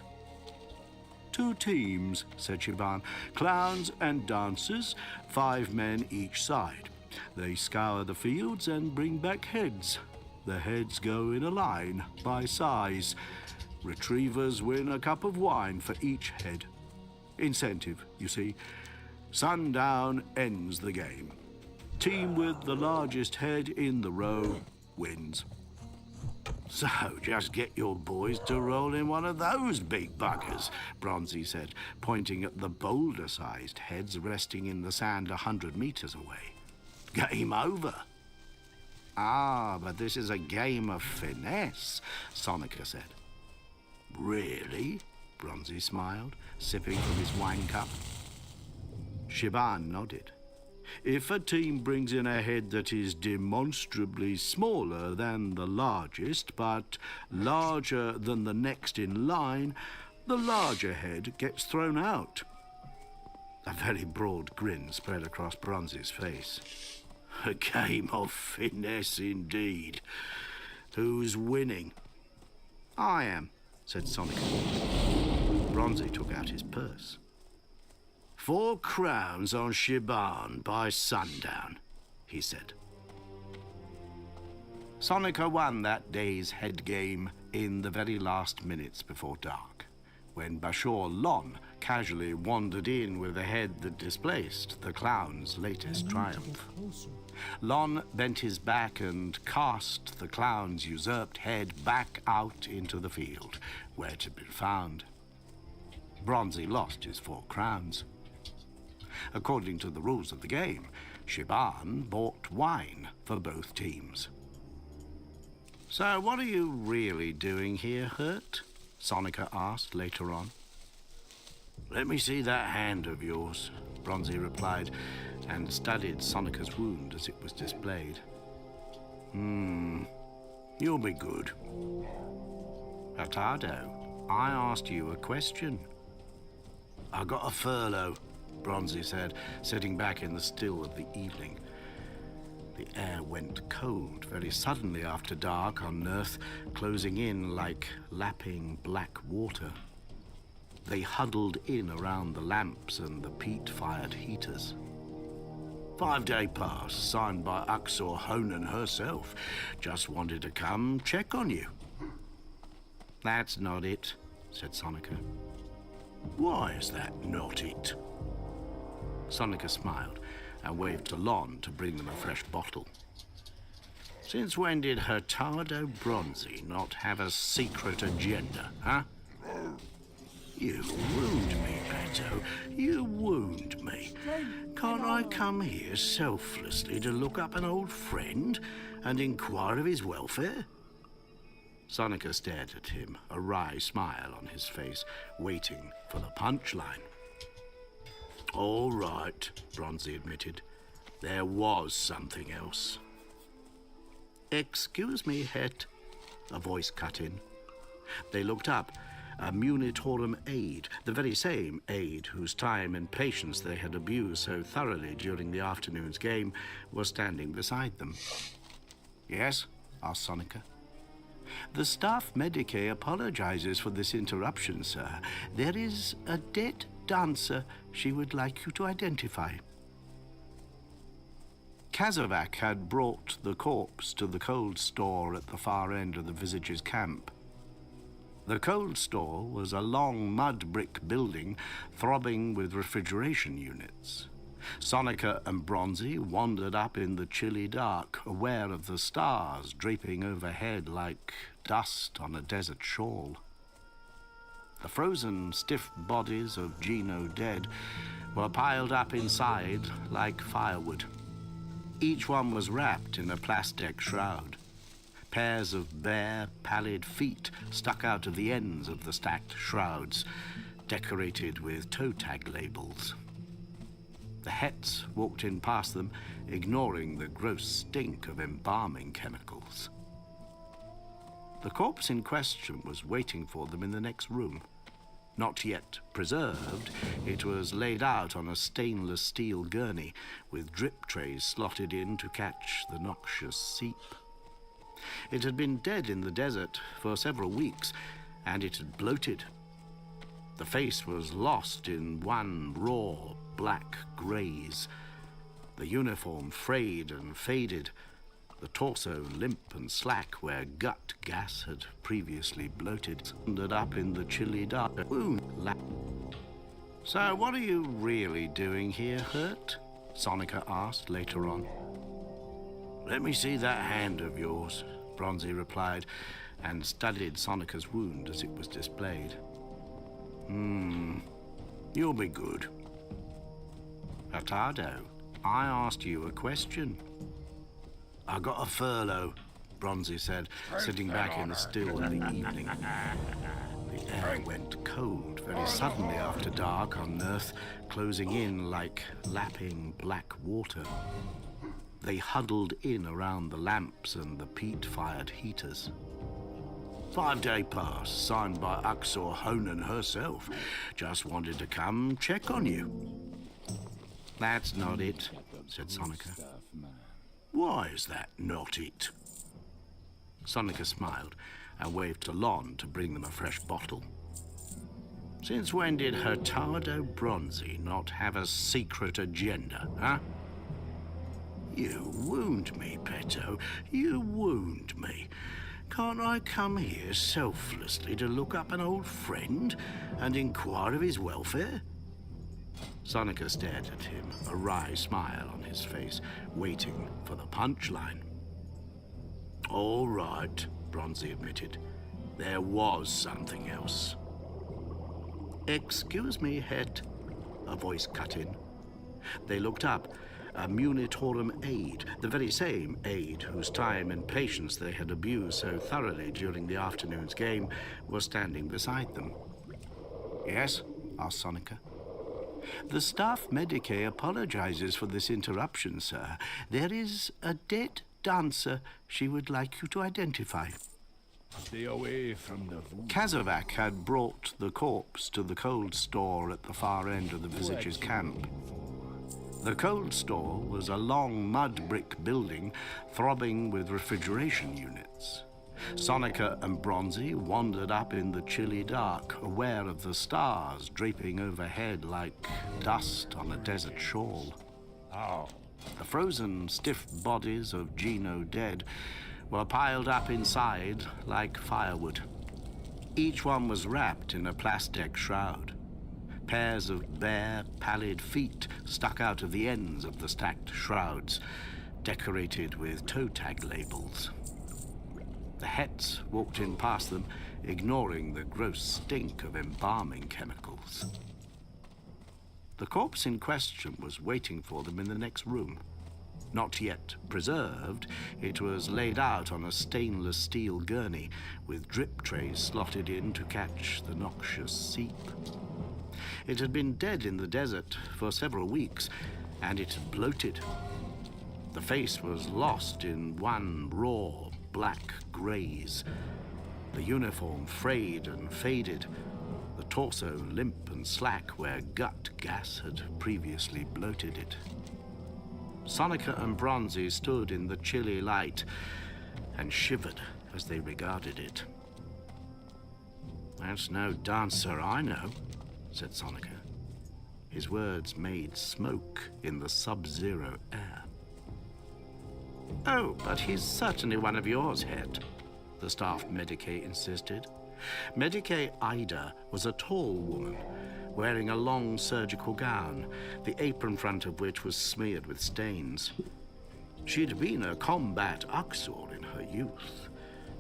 2 teams, said Shaman. Clowns and dancers, 5 men each side. They scour the fields and bring back heads. The heads go in a line, by size. Retrievers win a cup of wine for each head. Incentive, you see. Sundown ends the game. Team with the largest head in the row wins. So, just get your boys to roll in one of those big buggers, Bronzy said, pointing at the boulder-sized heads resting in the sand 100 meters away. Game over. Ah, but this is a game of finesse, Sonica said. Really? Bronzy smiled, sipping from his wine cup. Shaman nodded. If a team brings in a head that is demonstrably smaller than the largest, but larger than the next in line, the larger head gets thrown out. A very broad grin spread across Bronzy's face. A game of finesse indeed. Who's winning? I am, said Sonica. Bronzy took out his purse. 4 crowns on Shaman by sundown, he said. Sonica won that day's head game in the very last minutes before dark, when Bashor Lon casually wandered in with a head that displaced the clown's latest triumph. Lon bent his back and cast the clown's usurped head back out into the field, where it had been found. Bronzy lost his 4 crowns. According to the rules of the game, Shaman bought wine for both teams. So what are you really doing here, Hurt? Sonica asked later on. Let me see that hand of yours, Bronzy replied, and studied Sonica's wound as it was displayed. You'll be good. Hurtado, I asked you a question. I got a furlough, Bronzy said, sitting back in the still of the evening. The air went cold very suddenly after dark on Earth, closing in like lapping black water. They huddled in around the lamps and the peat-fired heaters. 5-day pass, signed by Uxor Honan herself. Just wanted to come check on you. That's not it, said Sonica. Why is that not it? Sonica smiled and waved to Lon to bring them a fresh bottle. Since when did Hurtado Bronzy not have a secret agenda, huh? You wound me, Beto. You wound me. Can't I come here selflessly to look up an old friend and inquire of his welfare? Sonica stared at him, a wry smile on his face, waiting for the punchline. All right, Bronzy admitted. There was something else. Excuse me, Het, a voice cut in. They looked up. A Munitorum aide, the very same aide whose time and patience they had abused so thoroughly during the afternoon's game, was standing beside them. Yes? Asked Sonica. The staff medicae apologizes for this interruption, sir. There is a dead dancer she would like you to identify. Kazovac had brought the corpse to the cold store at the far end of the Visages' camp. The cold store was a long mud brick building throbbing with refrigeration units. Sonica and Bronzy wandered up in the chilly dark, aware of the stars draping overhead like dust on a desert shawl. The frozen, stiff bodies of Gino dead were piled up inside like firewood. Each one was wrapped in a plastic shroud. Pairs of bare, pallid feet stuck out of the ends of the stacked shrouds, decorated with toe tag labels. The Hets walked in past them, ignoring the gross stink of embalming chemicals. The corpse in question was waiting for them in the next room. Not yet preserved, it was laid out on a stainless steel gurney with drip trays slotted in to catch the noxious seep. It had been dead in the desert for several weeks, and it had bloated. The face was lost in one raw black graze, the uniform frayed and faded, the torso limp and slack where gut gas had previously bloated, ended up in the chilly dark wound. So what are you really doing here, Hurt? Sonica asked later on. Let me see that hand of yours, Bronzy replied, and studied Sonica's wound as it was displayed. You'll be good. Hurtado, I asked you a question. I got a furlough, Bronzy said, sitting back in the still of the evening. The air went cold very suddenly after dark on Earth, closing in like lapping black water. They huddled in around the lamps and the peat-fired heaters. 5-day pass, signed by Uxor Honan herself. Just wanted to come check on you. That's not it, said Sonica. Why is that not it? Sonica smiled and waved to Lon to bring them a fresh bottle. Since when did Hurtado Bronzy not have a secret agenda, huh? You wound me, Petto. You wound me. Can't I come here selflessly to look up an old friend and inquire of his welfare? Sonica stared at him, a wry smile on his face, waiting for the punchline. All right, Bronzy admitted. There was something else. Excuse me, Het, a voice cut in. They looked up. A Munitorum aide, the very same aide whose time and patience they had abused so thoroughly during the afternoon's game, was standing beside them. Yes? asked Sonica. The staff medicae apologizes for this interruption, sir. There is a dead dancer she would like you to identify. Stay away from the voodoo. Kazovac had brought the corpse to the cold store at the far end of the visitors' camp. The cold store was a long mud brick building throbbing with refrigeration units. Sonica and Bronzy wandered up in the chilly dark, aware of the stars draping overhead like dust on a desert shawl. Ow. The frozen, stiff bodies of Gino dead were piled up inside like firewood. Each one was wrapped in a plastic shroud. Pairs of bare, pallid feet stuck out of the ends of the stacked shrouds, decorated with toe tag labels. The Hets walked in past them, ignoring the gross stink of embalming chemicals. The corpse in question was waiting for them in the next room. Not yet preserved, it was laid out on a stainless steel gurney with drip trays slotted in to catch the noxious seep. It had been dead in the desert for several weeks, and it had bloated. The face was lost in one raw black graze, the uniform frayed and faded, the torso limp and slack where gut gas had previously bloated it. Sonica and Bronzy stood in the chilly light and shivered as they regarded it. That's no dancer I know, said Sonica. His words made smoke in the sub-zero air. Oh, but he's certainly one of yours, Het, the staff medicae insisted. Medicae Ida was a tall woman, wearing a long surgical gown, the apron front of which was smeared with stains. She'd been a combat Uxor in her youth,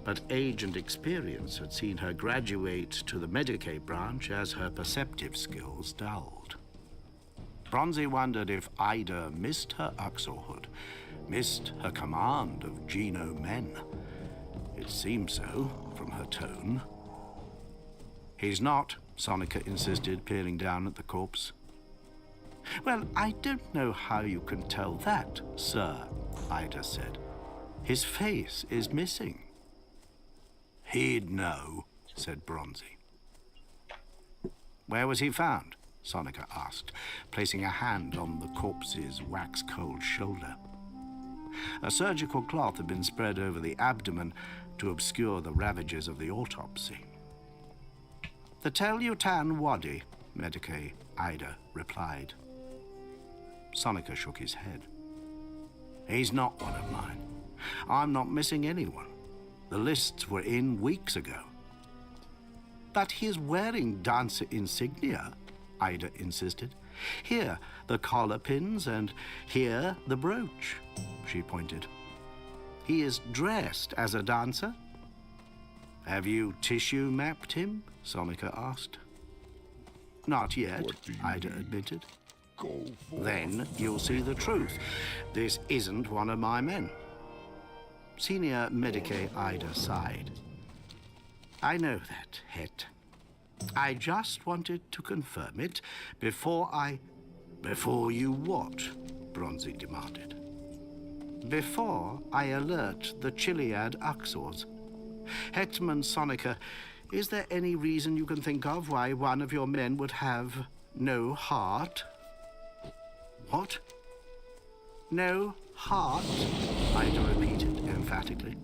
but age and experience had seen her graduate to the Medicae branch as her perceptive skills dulled. Bronzy wondered if Ida missed her Uxorhood, missed her command of Geno men. seems so, from her tone. He's not, Sonika insisted, peering down at the corpse. Well, I don't know how you can tell that, sir, Ida said. His face is missing. He'd know, said Bronzy. Where was he found? Sonika asked, placing a hand on the corpse's wax-cold shoulder. A surgical cloth had been spread over the abdomen to obscure the ravages of the autopsy. The Tell-Utan Wadi, Medicae Ida replied. Sonika shook his head. He's not one of mine. I'm not missing anyone. The lists were in weeks ago. But he's wearing dancer insignia, Ida insisted. Here, the collar pins, and here, the brooch, she pointed. He is dressed as a dancer. Have you tissue mapped him? Sonika asked. Not yet, What do you Ida mean? admitted. Go for Then you'll see the truth. This isn't one of my men. Senior Medicae Ida sighed. I know that, Het. I just wanted to confirm it before I... Before you what? Bronzy demanded. Before I alert the Chiliad Uxors. Hetman Sonika, is there any reason you can think of why one of your men would have no heart? What? No heart? Ida repeated emphatically.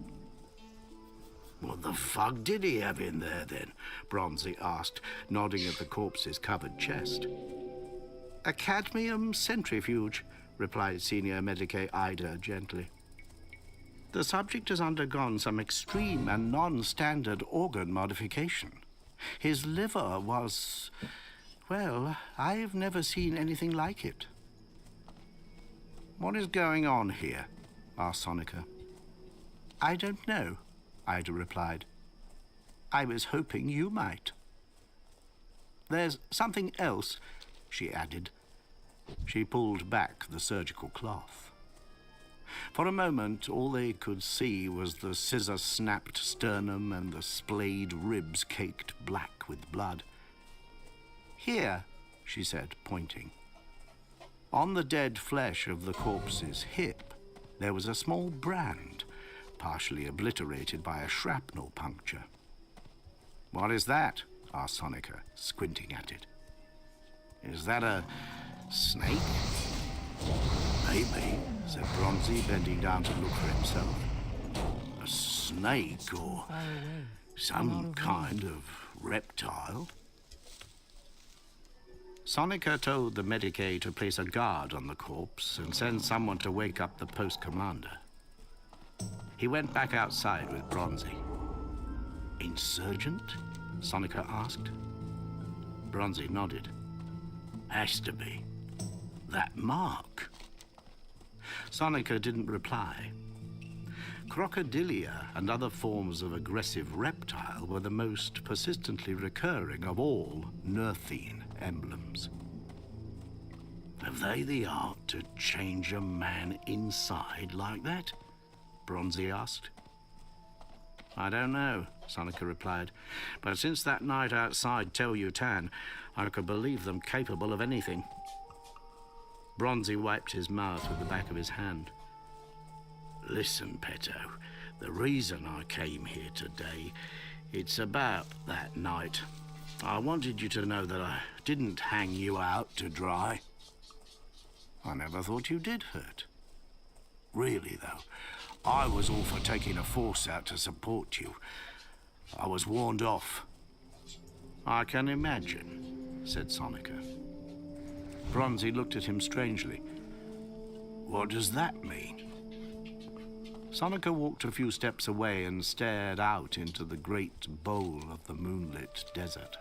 What the fuck did he have in there, then? Bronzy asked, nodding at the corpse's covered chest. A cadmium centrifuge, replied Senior Medicae Ida gently. The subject has undergone some extreme and non-standard organ modification. His liver was... well, I've never seen anything like it. What is going on here? Asked Sonika. I don't know, Ida replied. I was hoping you might. There's something else, she added. She pulled back the surgical cloth. For a moment, all they could see was the scissor-snapped sternum and the splayed ribs caked black with blood. Here, she said, pointing. On the dead flesh of the corpse's hip, there was a small brand, partially obliterated by a shrapnel puncture. What is that? Asked Sonika, squinting at it. Is that a snake? Maybe, said Bronzy, bending down to look for himself. A snake or some kind of reptile? Sonika told the Medicae to place a guard on the corpse and send someone to wake up the post commander. He went back outside with Bronzy. Insurgent? Sonika asked. Bronzy nodded. Has to be. That mark. Sonika didn't reply. Crocodilia and other forms of aggressive reptile were the most persistently recurring of all Nerthine emblems. Have they the art to change a man inside like that? Bronzy asked. I don't know, Sonika replied, but since that night outside Tell-Utan, I could believe them capable of anything. Bronzy wiped his mouth with the back of his hand. Listen, Petto, the reason I came here today, it's about that night. I wanted you to know that I didn't hang you out to dry. I never thought you did hurt. Really, though, I was all for taking a force out to support you. I was warned off. I can imagine, said Sonika. Bronzy looked at him strangely. What does that mean? Sonika walked a few steps away and stared out into the great bowl of the moonlit desert.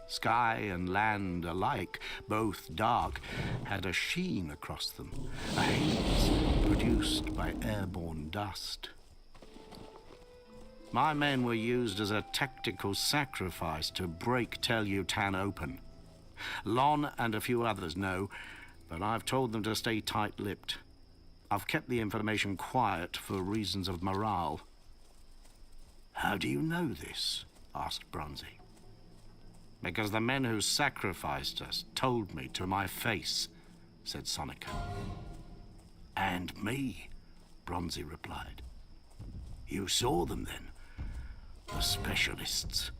Sky and land alike, both dark, had a sheen across them, a haze produced by airborne dust. My men were used as a tactical sacrifice to break Tell-Utan open. Lon and a few others know, but I've told them to stay tight-lipped. I've kept the information quiet for reasons of morale. How do you know this? Asked Bronzy. Because the men who sacrificed us told me to my face, said Sonica. And me, Bronzy replied. You saw them then? The specialists.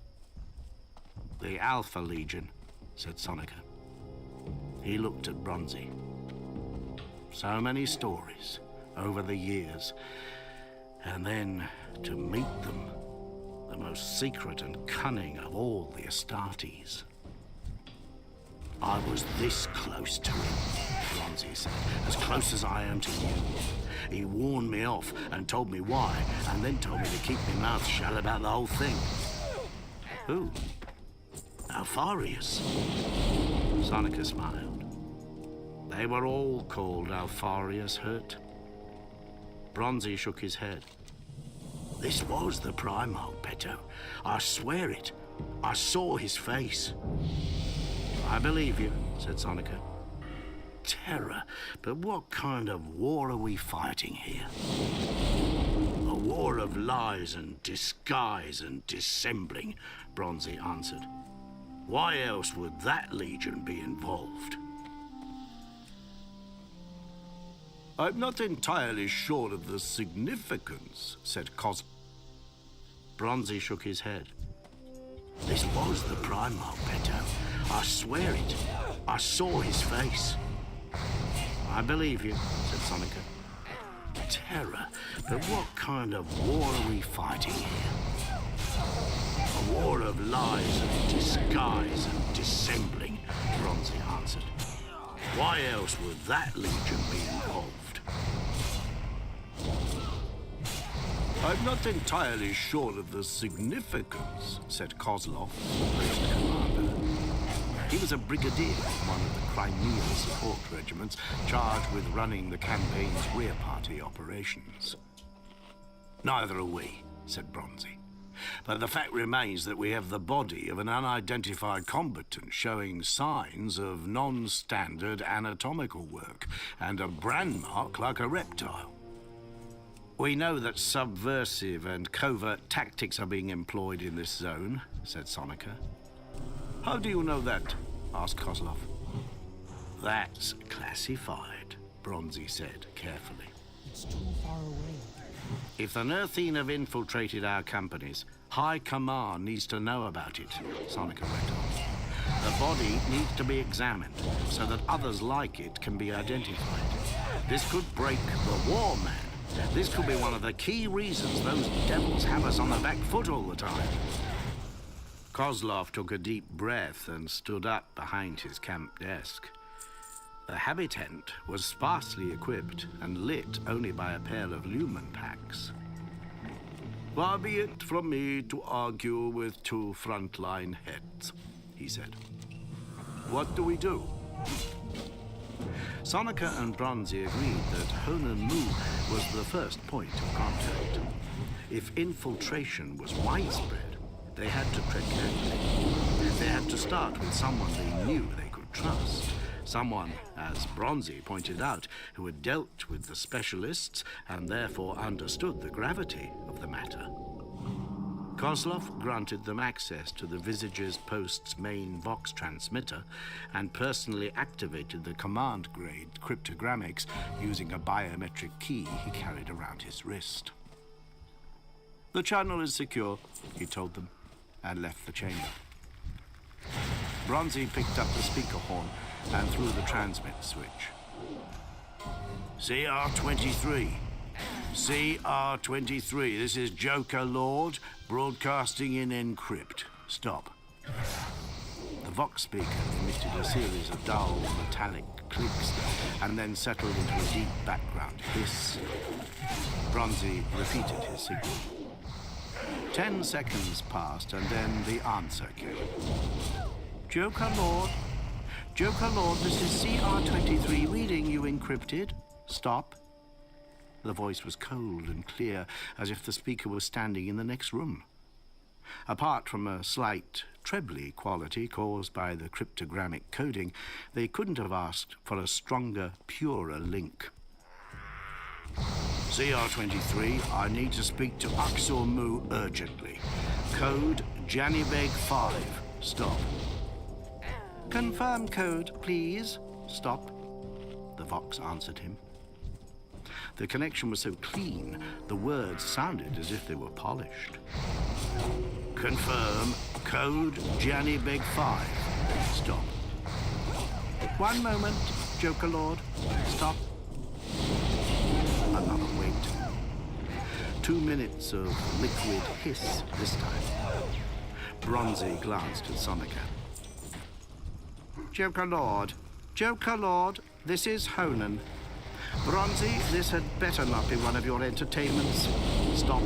The Alpha Legion, said Sonica. He looked at Bronzy. So many stories over the years. And then to meet them, the most secret and cunning of all the Astartes. I was this close to him, Bronzy said, as close as I am to you. He warned me off and told me why, and then told me to keep my mouth shut about the whole thing. Who? Alfarius. Sonica smiled. They were all called Alfarius Hurt. Bronzy shook his head. This was the Primarch, Beto. I swear it. I saw his face. I believe you, said Sonica. Terror, but what kind of war are we fighting here? A war of lies and disguise and dissembling, Bronzy answered. Why else would that legion be involved? I'm not entirely sure of the significance, said Cos. Bronzy shook his head. This was the Primarch, Beto. I swear it. I saw his face. I believe you, said Sonica. Terror, but what kind of war are we fighting here? A war of lies and disguise and dissembling, Bronzy answered. Why else would that legion be involved? I'm not entirely sure of the significance, said Kozlov, the post commander. He was a brigadier in one of the Crimean support regiments charged with running the campaign's rear party operations. Neither are we, said Bronzy. But the fact remains that we have the body of an unidentified combatant showing signs of non-standard anatomical work and a brand mark like a reptile. We know that subversive and covert tactics are being employed in this zone, said Sonica. How do you know that? Asked Kozlov. That's classified, Bronzy said carefully. It's too far away. If the Nerthine have infiltrated our companies, High Command needs to know about it, Sonica went on. The body needs to be examined so that others like it can be identified. This could break the war man. This could be one of the key reasons those devils have us on the back foot all the time. Kozlov took a deep breath and stood up behind his camp desk. The habitant was sparsely equipped and lit only by a pair of lumen packs. Far be it from me to argue with two frontline heads, he said. What do we do? Sonica and Bronzy agreed that Honan Mu was the first point of contact. If infiltration was widespread, they had to tread carefully. They had to start with someone they knew they could trust. Someone, as Bronzy pointed out, who had dealt with the specialists and therefore understood the gravity of the matter. Kozlov granted them access to the Visage's post's main Vox transmitter and personally activated the command-grade cryptogrammics using a biometric key he carried around his wrist. The channel is secure, he told them, and left the chamber. Bronzy picked up the speaker horn and threw the transmit switch. CR-23. CR-23. This is Joker Lord, broadcasting in encrypt. Stop. The Vox speaker emitted a series of dull, metallic clicks and then settled into a deep background hiss. Bronzy repeated his signal. 10 seconds passed and then the answer came. Joker Lord. Joker Lord, this is CR-23 reading you encrypted. Stop. The voice was cold and clear, as if the speaker was standing in the next room. Apart from a slight trebly quality caused by the cryptogrammic coding, they couldn't have asked for a stronger, purer link. CR23, I need to speak to Aksor Mu urgently. Code Janibeg 5. Stop. Confirm code, please. Stop. The Vox answered him. The connection was so clean, the words sounded as if they were polished. Confirm code Janibeg 5. Stop. One moment, Joker Lord. Stop. Another wait. 2 minutes of liquid hiss this time. Bronzy glanced at Sonica. Joker Lord. Joker Lord, this is Honan. Bronzy, this had better not be one of your entertainments. Stop.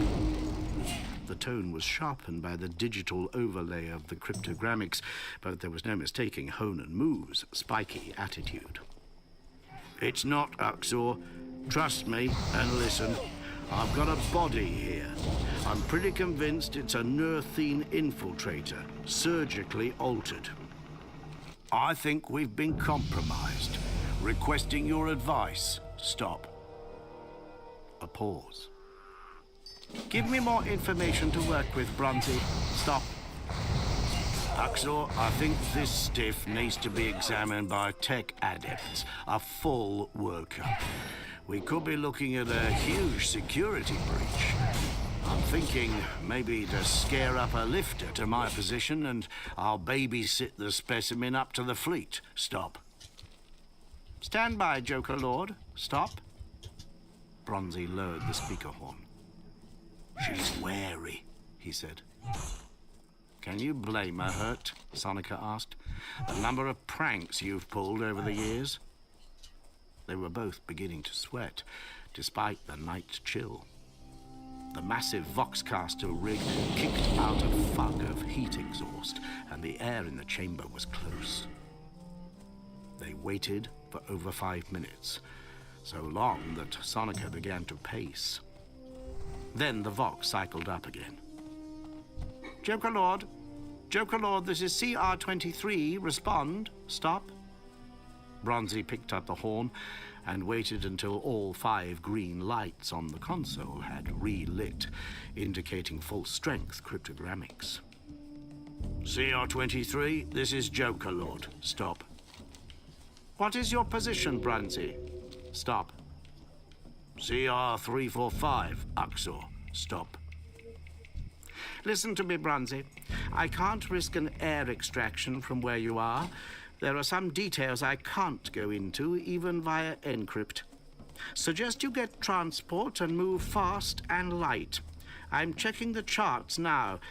The tone was sharpened by the digital overlay of the cryptogrammics, but there was no mistaking Honan Mu's spiky attitude. It's not, Aksor. Trust me and listen. I've got a body here. I'm pretty convinced it's a Nerthine infiltrator, surgically altered. I think we've been compromised. Requesting your advice. Stop. A pause. Give me more information to work with, Bronzy. Stop. Aksor, I think this stiff needs to be examined by tech adepts, a full workup. We could be looking at a huge security breach. I'm thinking maybe to scare up a lifter to my position and I'll babysit the specimen up to the fleet. Stop. Stand by, Joker Lord. Stop. Bronzy lowered the speaker horn. She's wary, he said. Can you blame her, Hurt? Sonica asked. The number of pranks you've pulled over the years. They were both beginning to sweat, despite the night chill. The massive Voxcaster rig kicked out a fug of heat exhaust, and the air in the chamber was close. They waited for over 5 minutes, so long that Sonica began to pace. Then the Vox cycled up again. Joker Lord, this is CR23. Respond. Stop. Bronzy picked up the horn and waited until all 5 green lights on the console had relit, indicating full strength cryptogrammics. CR23, this is Joker Lord. Stop. What is your position, Bronzy? Stop. CR345, Aksor. Stop. Listen to me, Bronzy. I can't risk an air extraction from where you are. There are some details I can't go into, even via encrypt. Suggest you get transport and move fast and light. I'm checking the charts now.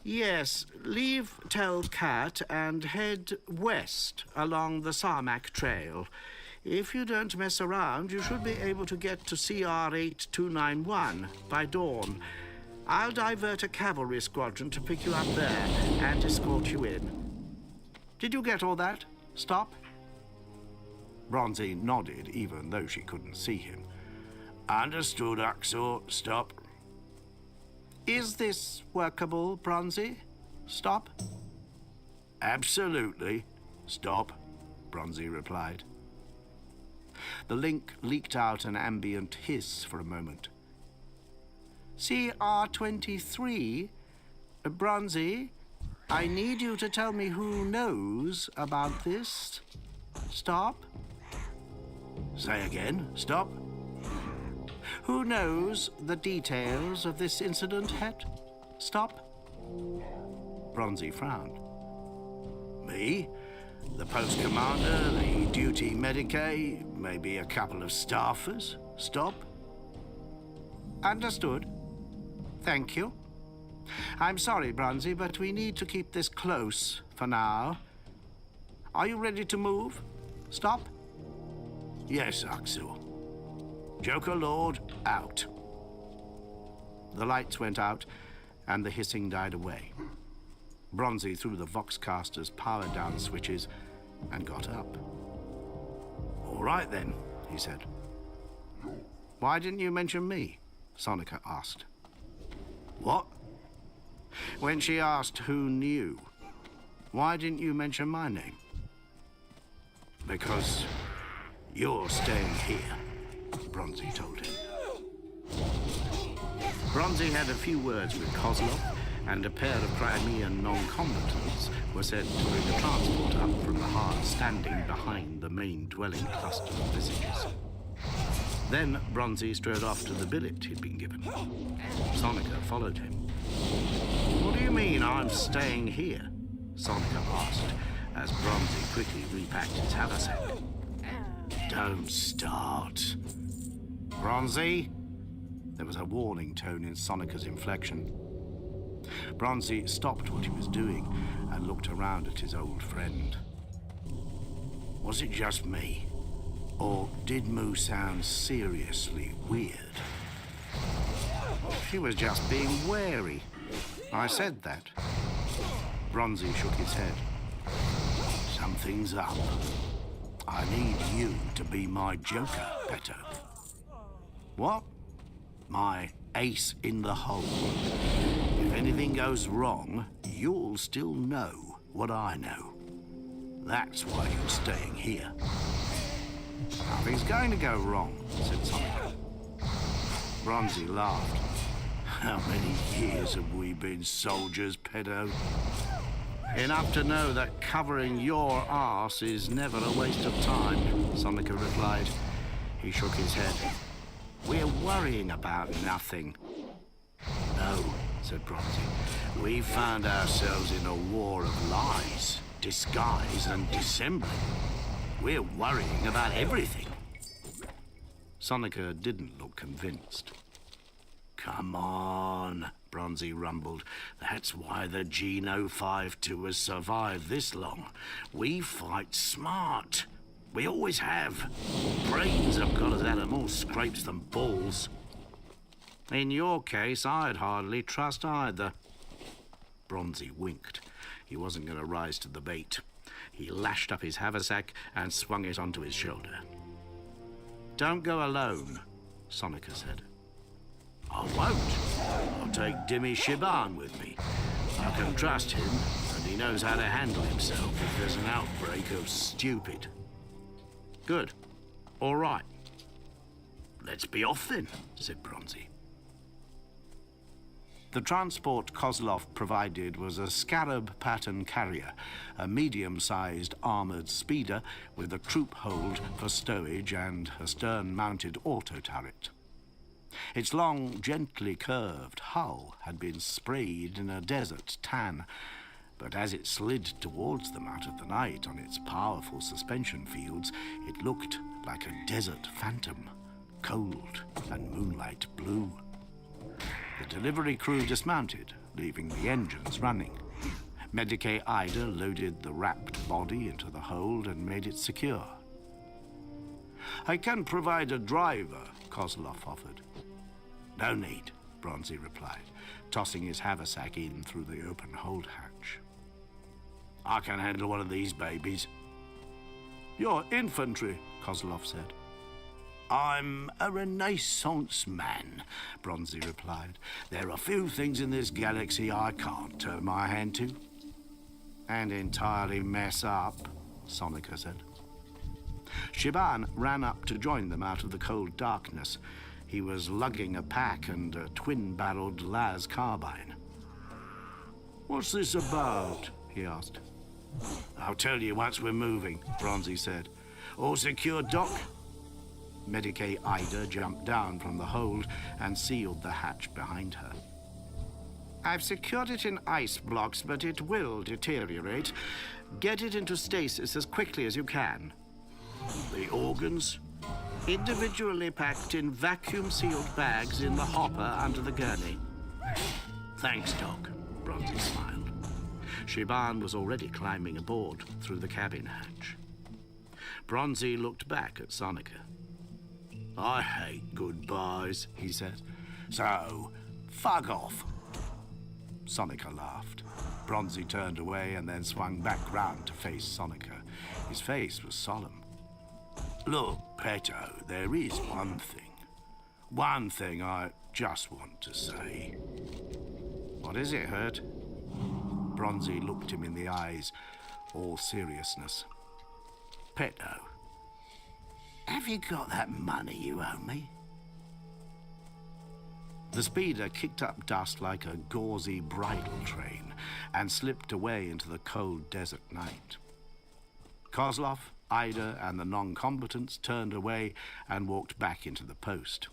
Yes, leave Tel Cat and head west along the Sarmak Trail. If you don't mess around, you should be able to get to CR8291 by dawn. I'll divert a cavalry squadron to pick you up there and escort you in. Did you get all that? Stop. Bronzy nodded, even though she couldn't see him. Understood, Aksor. Stop. Is this workable, Bronzy? Stop. Absolutely. Stop, Bronzy replied. The link leaked out an ambient hiss for a moment. CR23? Bronzy, I need you to tell me who knows about this. Stop. Say again. Stop. Who knows the details of this incident, Het? Stop. Bronzy frowned. Me? The post commander, the duty medicae, maybe a couple of staffers. Stop. Understood. Thank you. I'm sorry, Bronzy, but we need to keep this close for now. Are you ready to move? Stop. Yes, Aksor. Joker Lord, out. The lights went out, and the hissing died away. Bronzy threw the Voxcaster's power-down switches and got up. All right, then, he said. Why didn't you mention me? Sonica asked. What? When she asked who knew, why didn't you mention my name? Because you're staying here, Bronzy told him. Bronzy had a few words with Kozlov, and a pair of Crimean non-combatants were sent to bring a transport up from the heart standing behind the main dwelling cluster of visages. Then Bronzy strode off to the billet he'd been given. Sonica followed him. "What do you mean I'm staying here?" Sonica asked, as Bronzy quickly repacked his haversack. "Don't start. Bronzy?" There was a warning tone in Sonica's inflection. Bronzy stopped what he was doing and looked around at his old friend. Was it just me? Or did Moo sound seriously weird? She was just being wary. I said that. Bronzy shook his head. Something's up. I need you to be my joker, Beto. What? My ace in the hole. If anything goes wrong, you'll still know what I know. That's why you're staying here. Nothing's going to go wrong, said Sonica. Bronzy laughed. How many years have we been soldiers, pedo? Enough to know that covering your arse is never a waste of time, Sonica replied. He shook his head. We're worrying about nothing. No, said Bronzy. We found ourselves in a war of lies, disguise and dissembling. We're worrying about everything. Sonica didn't look convinced. Come on, Bronzy rumbled. That's why the Geno 5-2 has survived this long. We fight smart. We always have. Brains have got us out of more scrapes than balls. In your case, I'd hardly trust either. Bronzy winked. He wasn't going to rise to the bait. He lashed up his haversack and swung it onto his shoulder. Don't go alone, Sonica said. I won't. I'll take Dimmy Shaman with me. I can trust him, and he knows how to handle himself if there's an outbreak of stupid. Good. All right. Let's be off then, said Bronzy. The transport Kozlov provided was a scarab pattern carrier, a medium-sized armoured speeder with a troop hold for stowage and a stern-mounted auto turret. Its long, gently curved hull had been sprayed in a desert tan, but as it slid towards them out of the night on its powerful suspension fields, it looked like a desert phantom, cold and moonlight blue. The delivery crew dismounted, leaving the engines running. Medicae Ida loaded the wrapped body into the hold and made it secure. I can provide a driver, Kozlov offered. No need, Bronzy replied, tossing his haversack in through the open hold hatch. I can handle one of these babies. You're infantry, Kozlov said. I'm a Renaissance man, Bronzy replied. There are few things in this galaxy I can't turn my hand to. And entirely mess up, Sonica said. Shaman ran up to join them out of the cold darkness. He was lugging a pack and a twin-barreled Las carbine. What's this about? He asked. I'll tell you once we're moving, Bronzy said. All secure, Doc? Medicae Ida jumped down from the hold and sealed the hatch behind her. I've secured it in ice blocks, but it will deteriorate. Get it into stasis as quickly as you can. The organs? Individually packed in vacuum-sealed bags in the hopper under the gurney. Thanks, Doc, Bronzy smiled. Shaman was already climbing aboard through the cabin hatch. Bronzy looked back at Sonica. I hate goodbyes, he said. So, fuck off. Sonica laughed. Bronzy turned away and then swung back round to face Sonica. His face was solemn. Look, Peto, there is one thing. One thing I just want to say. What is it, Hurt? Bronzy looked him in the eyes, all seriousness. Peto, have you got that money you owe me? The speeder kicked up dust like a gauzy bridal train and slipped away into the cold desert night. Kozlov, Ida, and the non-combatants turned away and walked back into the post.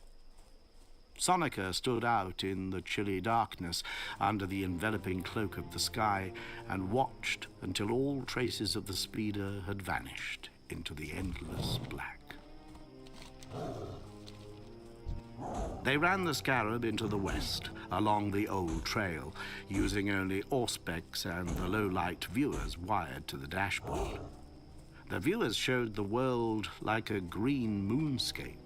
Sonika stood out in the chilly darkness under the enveloping cloak of the sky and watched until all traces of the speeder had vanished into the endless black. They ran the Scarab into the west, along the old trail, using only Auspex and the low-light viewers wired to the dashboard. The viewers showed the world like a green moonscape,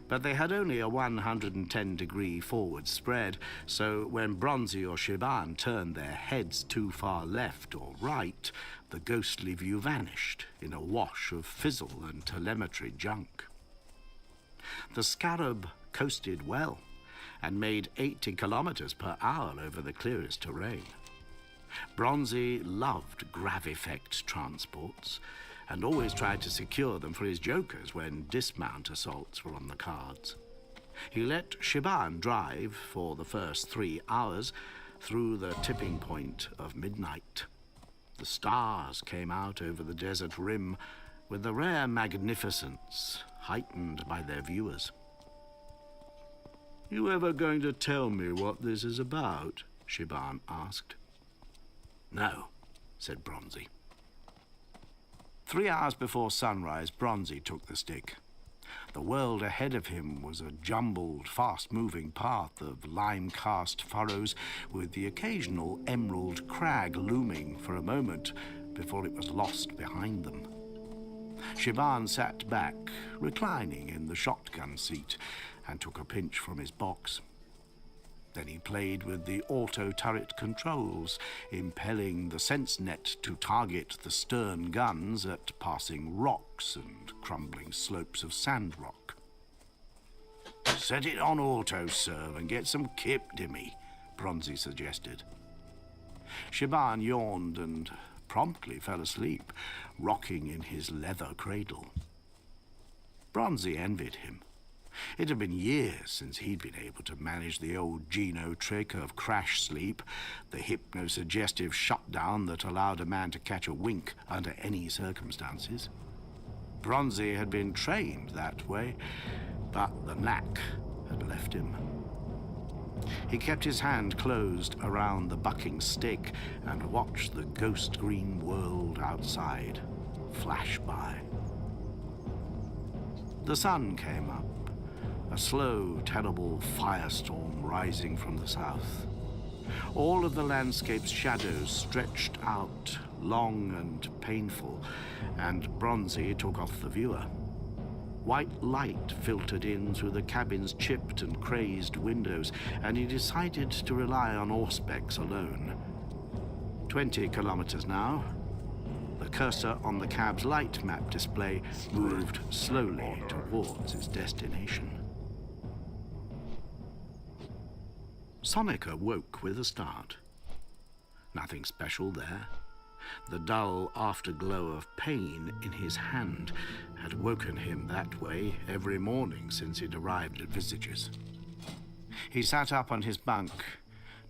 but they had only a 110-degree forward spread, so when Bronzy or Shaman turned their heads too far left or right, the ghostly view vanished in a wash of fizzle and telemetry junk. The Scarab coasted well and made 80 kilometers per hour over the clearest terrain. Bronzy loved grav-effect transports and always tried to secure them for his jokers when dismount assaults were on the cards. He let Shaman drive for the first 3 hours through the tipping point of midnight. The stars came out over the desert rim with a rare magnificence heightened by their viewers. "You ever going to tell me what this is about?" Shaman asked. "No," said Bronzy. 3 hours before sunrise, Bronzy took the stick. The world ahead of him was a jumbled, fast-moving path of lime-cast furrows with the occasional emerald crag looming for a moment before it was lost behind them. Shaman sat back, reclining in the shotgun seat, and took a pinch from his box. Then he played with the auto-turret controls, impelling the sense net to target the stern guns at passing rocks and crumbling slopes of sand rock. "Set it on auto-serve and get some kip, Dimmy," Bronzy suggested. Shaman yawned and promptly fell asleep, rocking in his leather cradle. Bronzy envied him. It had been years since he'd been able to manage the old Geno trick of crash sleep, the hypnosuggestive shutdown that allowed a man to catch a wink under any circumstances. Bronzy had been trained that way, but the knack had left him. He kept his hand closed around the bucking stick and watched the ghost-green world outside flash by. The sun came up, a slow, terrible firestorm rising from the south. All of the landscape's shadows stretched out, long and painful, and Bronzy took off the viewer. White light filtered in through the cabin's chipped and crazed windows, and he decided to rely on Auspex alone. 20 kilometers now. The cursor on the cab's light map display moved slowly towards its destination. Sonika woke with a start. Nothing special there. The dull afterglow of pain in his hand had woken him that way every morning since he'd arrived at Visage's. He sat up on his bunk.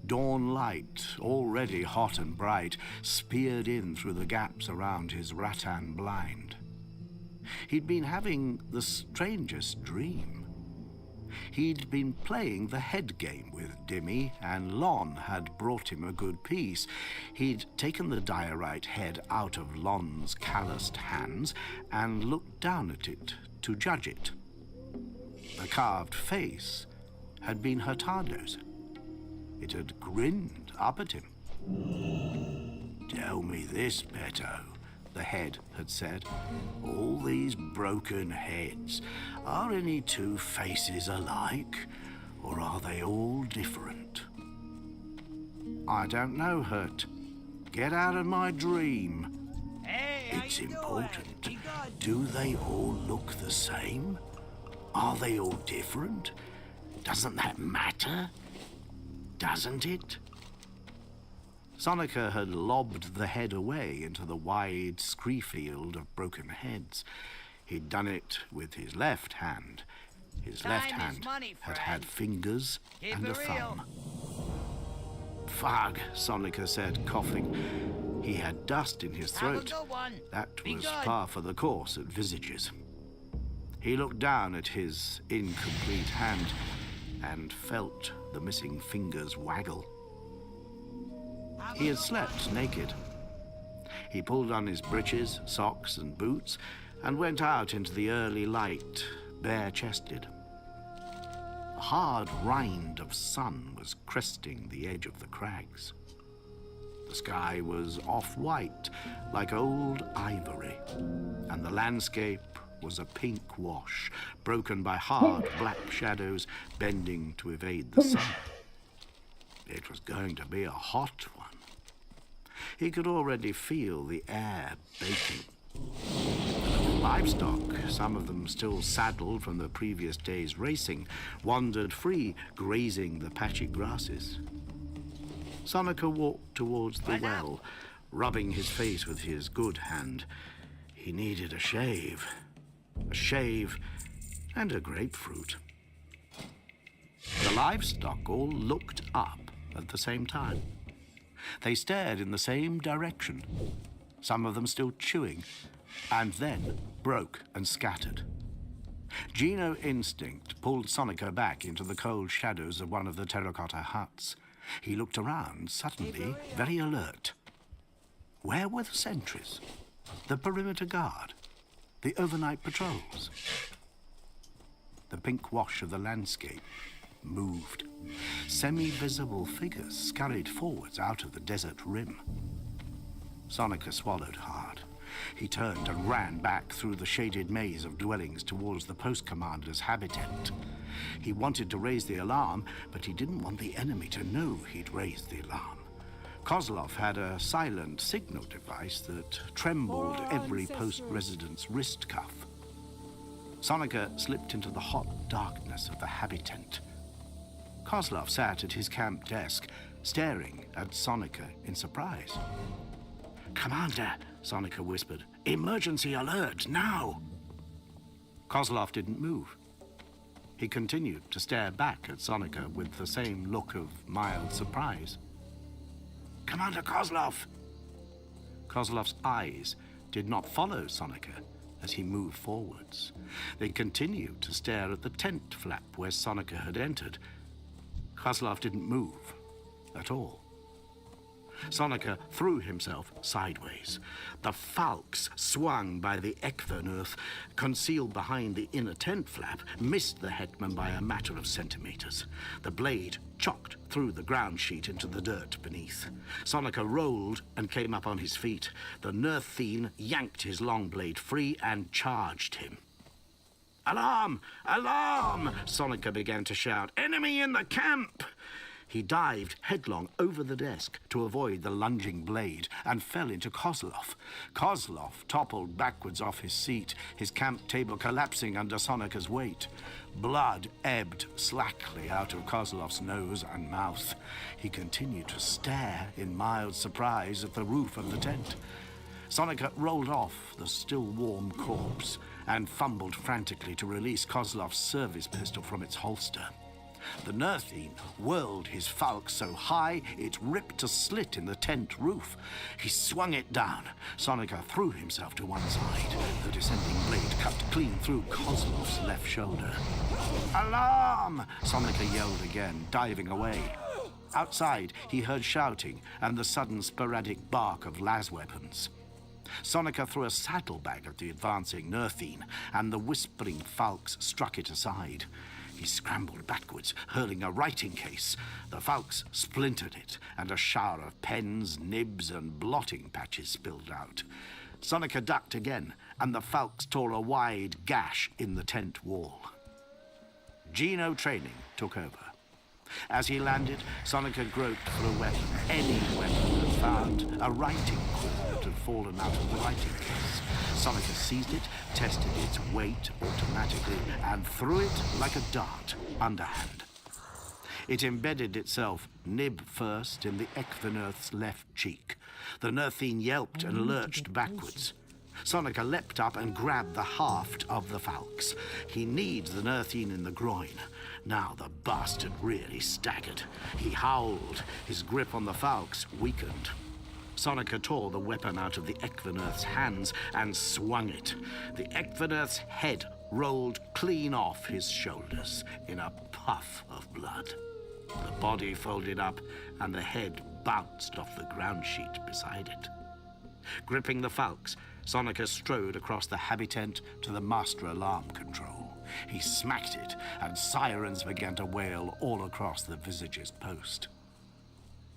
Dawn light, already hot and bright, speared in through the gaps around his rattan blind. He'd been having the strangest dream. He'd been playing the head game with Dimmy, and Lon had brought him a good piece. He'd taken the diorite head out of Lon's calloused hands and looked down at it to judge it. The carved face had been Hurtado's. It had grinned up at him. "Tell me this, Beto," the head had said. "All these broken heads, are any two faces alike, or are they all different?" "I don't know, Hurt. Get out of my dream." "It's important. Do they all look the same? Are they all different? Doesn't that matter? Doesn't it?" Sonika had lobbed the head away into the wide scree field of broken heads. He'd done it with his left hand. His left Time is hand money, had friend. fingers Keep and a it real. thumb. Fag, Sonica said, coughing. He had dust in his Have a throat. good one. That Be was good. par for the course at Visages. He looked down at his incomplete hand and felt the missing fingers waggle. He had slept naked. He pulled on his breeches, socks, and boots and went out into the early light, bare-chested. A hard rind of sun was cresting the edge of the crags. The sky was off-white, like old ivory, and the landscape was a pink wash, broken by hard black shadows bending to evade the sun. It was going to be a hot one. He could already feel the air baking. The livestock, some of them still saddled from the previous day's racing, wandered free, grazing the patchy grasses. Sonica walked towards the well, rubbing his face with his good hand. He needed a shave and a grapefruit. The livestock all looked up at the same time. They stared in the same direction, some of them still chewing, and then broke and scattered. Geno instinct pulled Sonica back into the cold shadows of one of the terracotta huts. He looked around, suddenly very alert. Where were the sentries? The perimeter guard? The overnight patrols? The pink wash of the landscape moved. Semi-visible figures scurried forwards out of the desert rim. Sonica swallowed hard. He turned and ran back through the shaded maze of dwellings towards the post commander's habitat. He wanted to raise the alarm, but he didn't want the enemy to know he'd raised the alarm. Kozlov had a silent signal device that trembled every post-resident's wrist cuff. Sonica slipped into the hot darkness of the habitant. Kozlov sat at his camp desk, staring at Sonica in surprise. "Commander," Sonica whispered, "emergency alert, now!" Kozlov didn't move. He continued to stare back at Sonica with the same look of mild surprise. "Commander Kozlov!" Kozlov's eyes did not follow Sonica as he moved forwards. They continued to stare at the tent flap where Sonica had entered. Kozlov didn't move at all. Sonica threw himself sideways. The falx swung by the Ekvernuth, concealed behind the inner tent flap, missed the hetman by a matter of centimeters. The blade chocked through the ground sheet into the dirt beneath. Sonica rolled and came up on his feet. The Nerthine yanked his long blade free and charged him. "Alarm! Alarm!" Sonica began to shout. "Enemy in the camp!" He dived headlong over the desk to avoid the lunging blade and fell into Kozlov. Kozlov toppled backwards off his seat, his camp table collapsing under Sonica's weight. Blood ebbed slackly out of Kozlov's nose and mouth. He continued to stare in mild surprise at the roof of the tent. Sonica rolled off the still warm corpse and fumbled frantically to release Kozlov's service pistol from its holster. The Nerthine whirled his falx so high it ripped a slit in the tent roof. He swung it down. Sonica threw himself to one side. The descending blade cut clean through Kozlov's left shoulder. "Alarm!" Sonica yelled again, diving away. Outside, he heard shouting and the sudden sporadic bark of las weapons. Sonica threw a saddlebag at the advancing Nerthine, and the whispering falx struck it aside. He scrambled backwards, hurling a writing case. The falx splintered it, and a shower of pens, nibs, and blotting patches spilled out. Sonica ducked again, and the falx tore a wide gash in the tent wall. Geno training took over. As he landed, Sonica groped for a weapon, any weapon that found. A writing cord had fallen out of the writing case. Sonica seized it, tested its weight automatically, and threw it like a dart, underhand. It embedded itself, nib first, in the Ekvernuth's left cheek. The Nerthine yelped and lurched backwards. Sonica leapt up and grabbed the haft of the falx. He kneed the Nerthine in the groin. Now the bastard really staggered. He howled. His grip on the falx weakened. Sonica tore the weapon out of the Ekvanerth's hands and swung it. The Ekvanerth's head rolled clean off his shoulders in a puff of blood. The body folded up and the head bounced off the ground sheet beside it. Gripping the falx, Sonica strode across the habitent to the master alarm control. He smacked it, and sirens began to wail all across the Visage's post.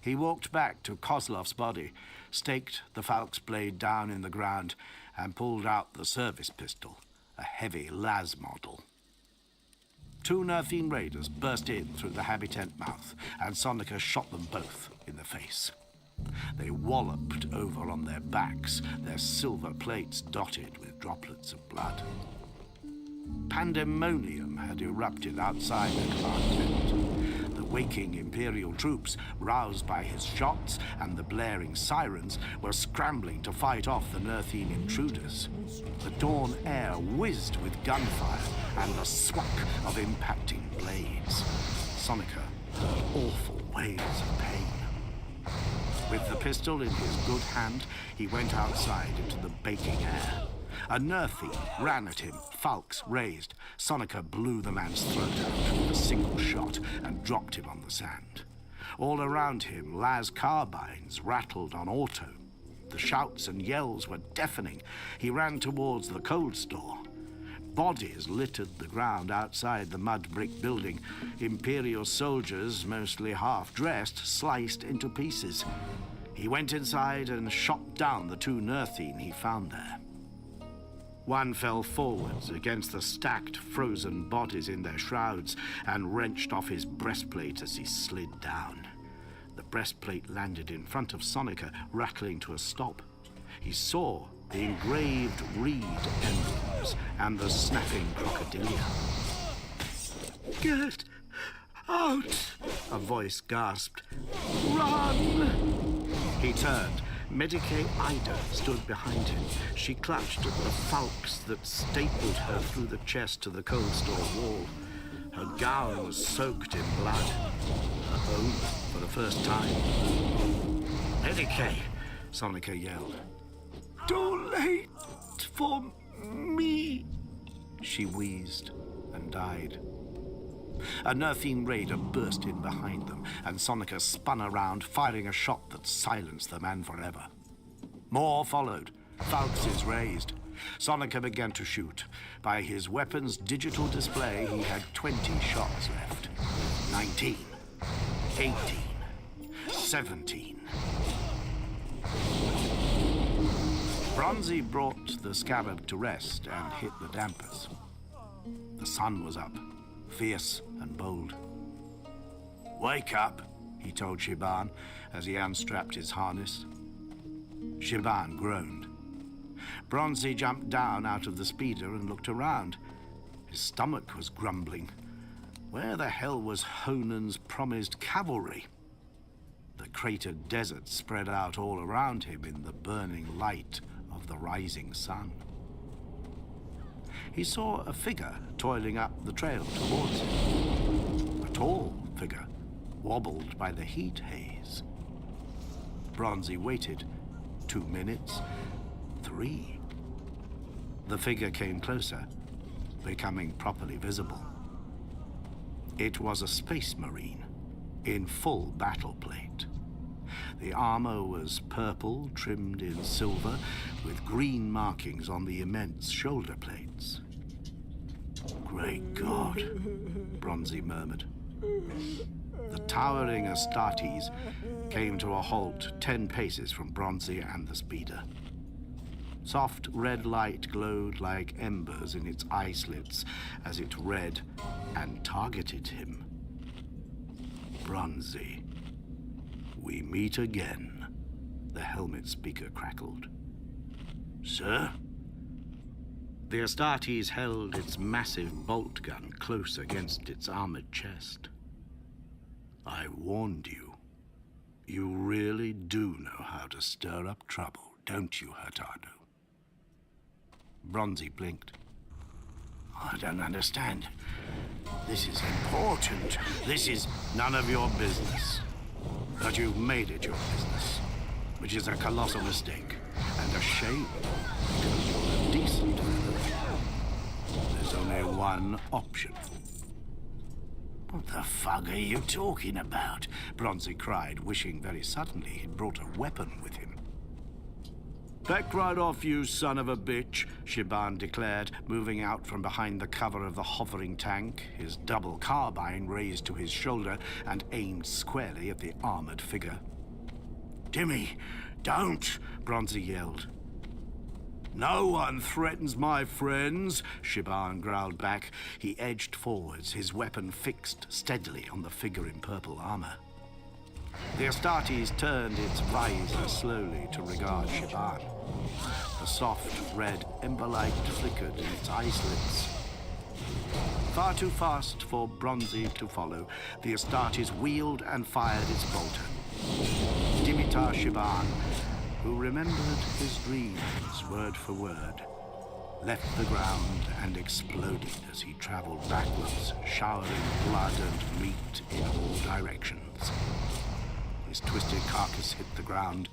He walked back to Kozlov's body, staked the falx blade down in the ground, and pulled out the service pistol, a heavy las model. 2 Nerthine raiders burst in through the habitent mouth, and Sonica shot them both in the face. They walloped over on their backs, their silver plates dotted with droplets of blood. Pandemonium had erupted outside the command tent. The waking Imperial troops, roused by his shots and the blaring sirens, were scrambling to fight off the Nerthine intruders. The dawn air whizzed with gunfire and the swack of impacting blades. Sonica heard awful wails of pain. With the pistol in his good hand, he went outside into the baking air. A Nerthine ran at him, falx raised. Sonica blew the man's throat out with a single shot and dropped him on the sand. All around him, las carbines rattled on auto. The shouts and yells were deafening. He ran towards the cold store. Bodies littered the ground outside the mud brick building. Imperial soldiers, mostly half-dressed, sliced into pieces. He went inside and shot down the 2 Nerthine he found there. One fell forwards against the stacked, frozen bodies in their shrouds and wrenched off his breastplate as he slid down. The breastplate landed in front of Sonica, rattling to a stop. He saw the engraved reed emblems and the snapping crocodilia. "Get out!" a voice gasped. "Run!" He turned. Medicae Ida stood behind him. She clutched at the falx that stapled her through the chest to the cold store wall. Her gown was soaked in blood. Her own for the first time. "Medicae!" Sonica yelled. "Too late for me," she wheezed and died. A Nerthine raider burst in behind them, and Sonica spun around, firing a shot that silenced the man forever. More followed, falxes raised. Sonica began to shoot. By his weapon's digital display, he had 20 shots left. 19, 18, 17. Bronzy brought the scarab to rest and hit the dampers. The sun was up, fierce and bold. "Wake up," he told Shaman as he unstrapped his harness. Shaman groaned. Bronzy jumped down out of the speeder and looked around. His stomach was grumbling. Where the hell was Honan's promised cavalry? The cratered desert spread out all around him in the burning light of the rising sun. He saw a figure toiling up the trail towards him. A tall figure, wobbled by the heat haze. Bronzy waited. 2 minutes, 3. The figure came closer, becoming properly visible. It was a space marine in full battle plate. The armor was purple, trimmed in silver, with green markings on the immense shoulder plates. "Great God," Bronzy murmured. The towering Astartes came to a halt 10 paces from Bronzy and the speeder. Soft red light glowed like embers in its eye slits as it read and targeted him. "Bronzy, we meet again," the helmet speaker crackled. "Sir?" The Astartes held its massive bolt gun close against its armored chest. "I warned you. You really do know how to stir up trouble, don't you, Hurtado?" Bronzy blinked. I don't understand. This is important. This is none of your business. But you've made it your business, which is a colossal mistake and a shame, because you're a decent fellow. There's only one option. What the fuck are you talking about? Bronzy cried, wishing very suddenly he'd brought a weapon with him. Back right off, you son of a bitch, Shaman declared, moving out from behind the cover of the hovering tank, his double carbine raised to his shoulder and aimed squarely at the armored figure. Timmy, don't, Bronzy yelled. No one threatens my friends, Shaman growled back. He edged forwards, his weapon fixed steadily on the figure in purple armor. The Astartes turned its visor slowly to regard Shaman. The soft red ember light flickered in its eye slits. Far too fast for Bronzy to follow, the Astartes wheeled and fired its bolter. Dimitar Shaman, who remembered his dreams word for word, left the ground and exploded as he traveled backwards, showering blood and meat in all directions. His twisted carcass hit the ground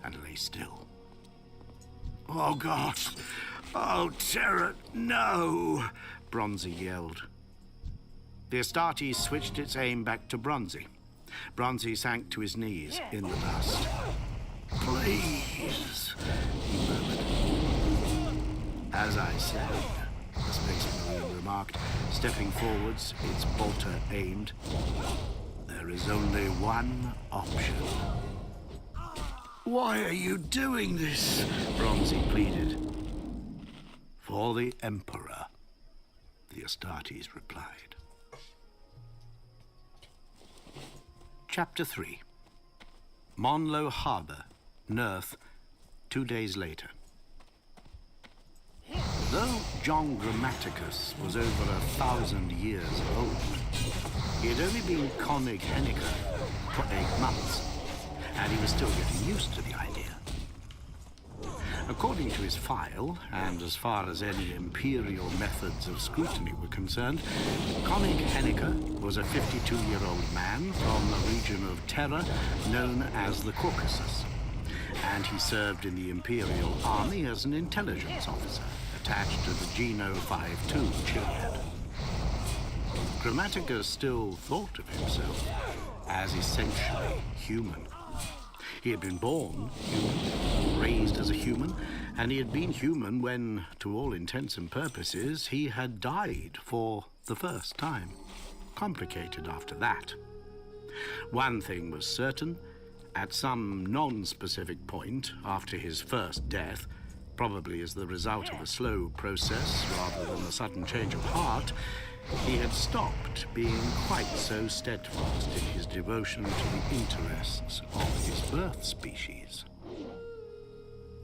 and lay still. Oh, God! Oh, terror! No! Bronzy yelled. The Astartes switched its aim back to Bronzy. Bronzy sank to his knees in the dust. Please, he murmured. As I said, the Space Marine remarked, stepping forwards, its bolter aimed. There is only one option. Why are you doing this? Bronzy pleaded. For the Emperor, the Astartes replied. Chapter 3. Monlo Harbor, Nurth, 2 days later. Though John Grammaticus was over 1,000 years old, he had only been Konig Henniker for 8 months, and he was still getting used to the idea. According to his file, and as far as any imperial methods of scrutiny were concerned, Konig Henniker was a 52-year-old man from a region of Terra known as the Caucasus, and he served in the Imperial Army as an intelligence officer attached to the Geno 52 Chiliad. Grammaticus still thought of himself as essentially human. He had been born human, raised as a human, and he had been human when, to all intents and purposes, he had died for the first time. Complicated after that. One thing was certain: at some non-specific point after his first death, probably as the result of a slow process rather than a sudden change of heart, he had stopped being quite so steadfast in his devotion to the interests of his birth species.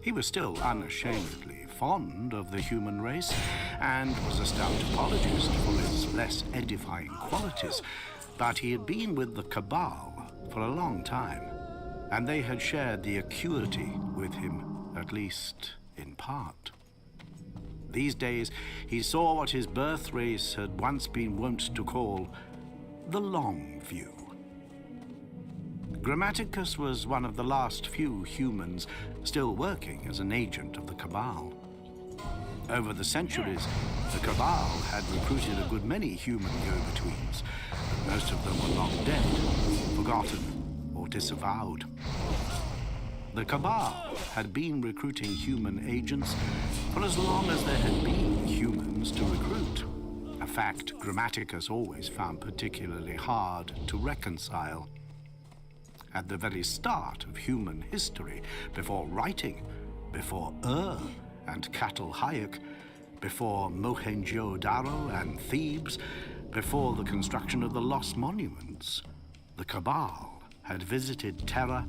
He was still unashamedly fond of the human race and was a stout apologist for its less edifying qualities, but he had been with the Cabal for a long time, and they had shared the acuity with him, at least in part. These days, he saw what his birth race had once been wont to call the long view. Grammaticus was one of the last few humans still working as an agent of the Cabal. Over the centuries, the Cabal had recruited a good many human go-betweens, but most of them were long dead, forgotten, or disavowed. The Cabal had been recruiting human agents for as long as there had been humans to recruit, a fact Grammaticus always found particularly hard to reconcile. At the very start of human history, before writing, before and Cattle Hayek, before Mohenjo-Daro and Thebes, before the construction of the Lost Monuments, the Cabal had visited Terra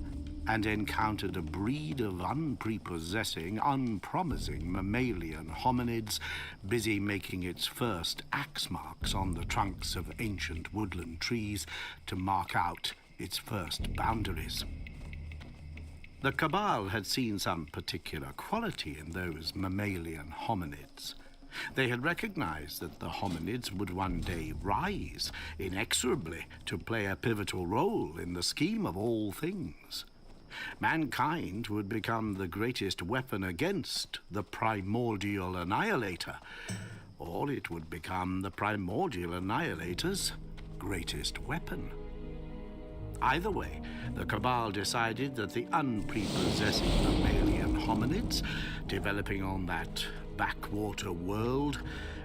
and encountered a breed of unprepossessing, unpromising mammalian hominids busy making its first axe marks on the trunks of ancient woodland trees to mark out its first boundaries. The Cabal had seen some particular quality in those mammalian hominids. They had recognized that the hominids would one day rise inexorably to play a pivotal role in the scheme of all things. Mankind would become the greatest weapon against the primordial annihilator, or it would become the primordial annihilator's greatest weapon. Either way, the Cabal decided that the unprepossessing mammalian hominids developing on that backwater world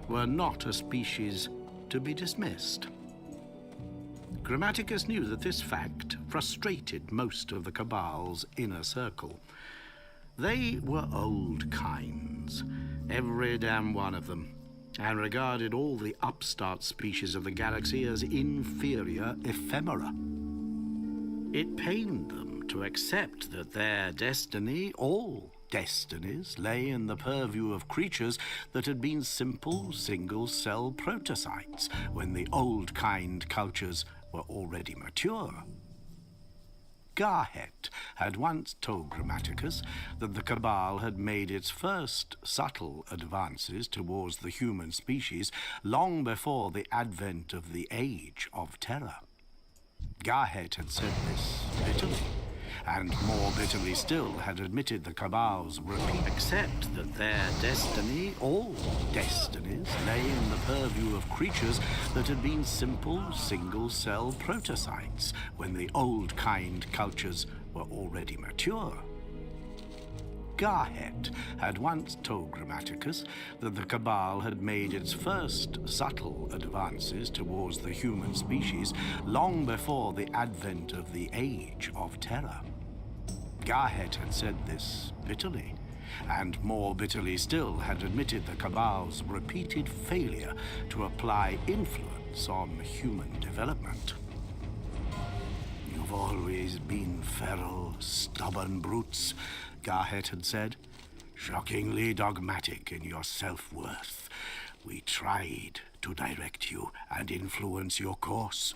were not a species to be dismissed. Grammaticus knew that this fact frustrated most of the Cabal's inner circle. They were old kinds, every damn one of them, and regarded all the upstart species of the galaxy as inferior ephemera. It pained them to accept that their destiny, all destinies, lay in the purview of creatures that had been simple single-cell protocytes when the old kind cultures were already mature. Garhet had once told Grammaticus that the Cabal had made its first subtle advances towards the human species long before the advent of the Age of Terror. Garhet had said this bitterly, and more bitterly still had admitted the Cabal's repeat accept that their destiny, all destinies, lay in the purview of creatures that had been simple single-cell protocytes when the old kind cultures were already mature. Garhet had once told Grammaticus that the Cabal had made its first subtle advances towards the human species long before the advent of the Age of Terror. Garhet had said this bitterly, and more bitterly still had admitted the Cabal's repeated failure to apply influence on human development. "You've always been feral, stubborn brutes," Garhet had said, "shockingly dogmatic in your self-worth. We tried to direct you and influence your course.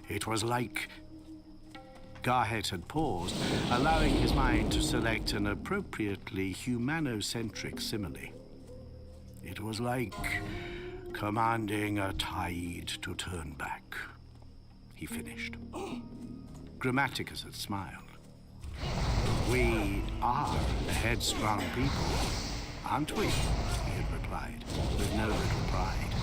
It was like..." Garhet had paused, allowing his mind to select an appropriately humanocentric simile. "It was like commanding a tide to turn back," he finished. Grammaticus had smiled. "We are a headstrong people, aren't we?" he had replied, with no little pride.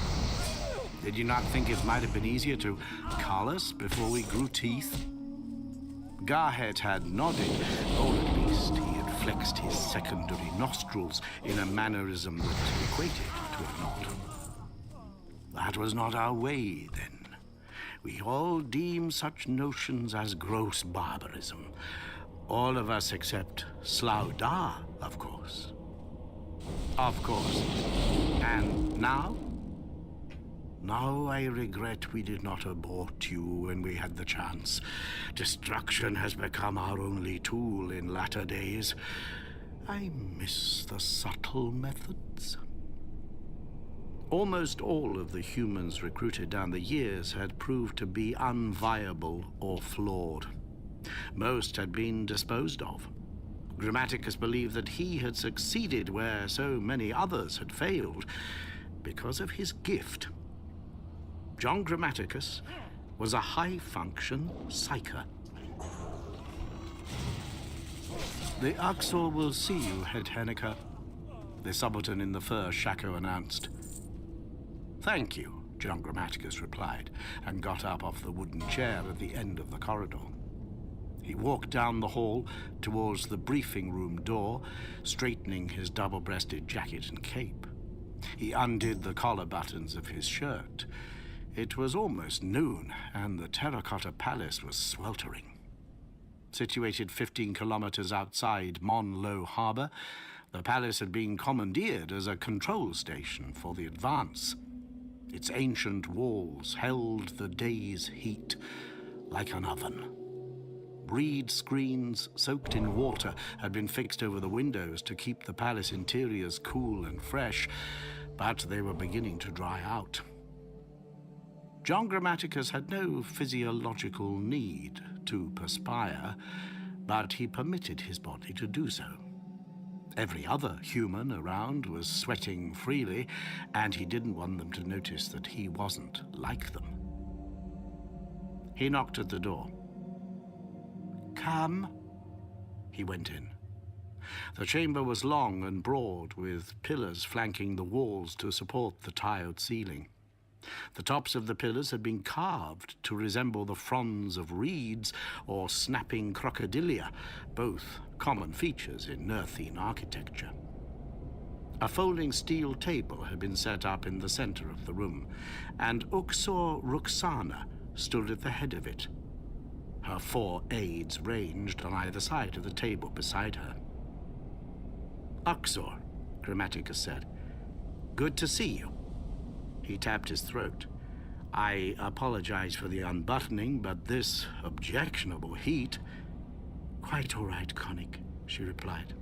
"Did you not think it might have been easier to cull us before we grew teeth?" Garhet had nodded, or at least he had flexed his secondary nostrils in a mannerism that equated to a nod. "That was not our way, then. We all deem such notions as gross barbarism. All of us except Slough Dar, of course." "Of course. And now?" "Now I regret we did not abort you when we had the chance. Destruction has become our only tool in latter days. I miss the subtle methods." Almost all of the humans recruited down the years had proved to be unviable or flawed. Most had been disposed of. Grammaticus believed that he had succeeded where so many others had failed because of his gift. John Grammaticus was a high-function psyker. "The Uxor will see you, Head Henniker," the subaltern in the fur shako announced. "Thank you," John Grammaticus replied, and got up off the wooden chair at the end of the corridor. He walked down the hall towards the briefing room door, straightening his double-breasted jacket and cape. He undid the collar buttons of his shirt. It was almost noon, and the terracotta palace was sweltering. Situated 15 kilometers outside Monlow Harbor, the palace had been commandeered as a control station for the advance. Its ancient walls held the day's heat like an oven. Reed screens soaked in water had been fixed over the windows to keep the palace interiors cool and fresh, but they were beginning to dry out. John Grammaticus had no physiological need to perspire, but he permitted his body to do so. Every other human around was sweating freely, and he didn't want them to notice that he wasn't like them. He knocked at the door. "Come." He went in. The chamber was long and broad, with pillars flanking the walls to support the tiled ceiling. The tops of the pillars had been carved to resemble the fronds of reeds or snapping crocodilia, both common features in Nerthine architecture. A folding steel table had been set up in the center of the room, and Uxor Ruxana stood at the head of it. Her 4 aides ranged on either side of the table beside her. "Uxor," Grammaticus said, "good to see you." He tapped his throat. "I apologize for the unbuttoning, but this objectionable heat—" "Quite all right, Connick," she replied.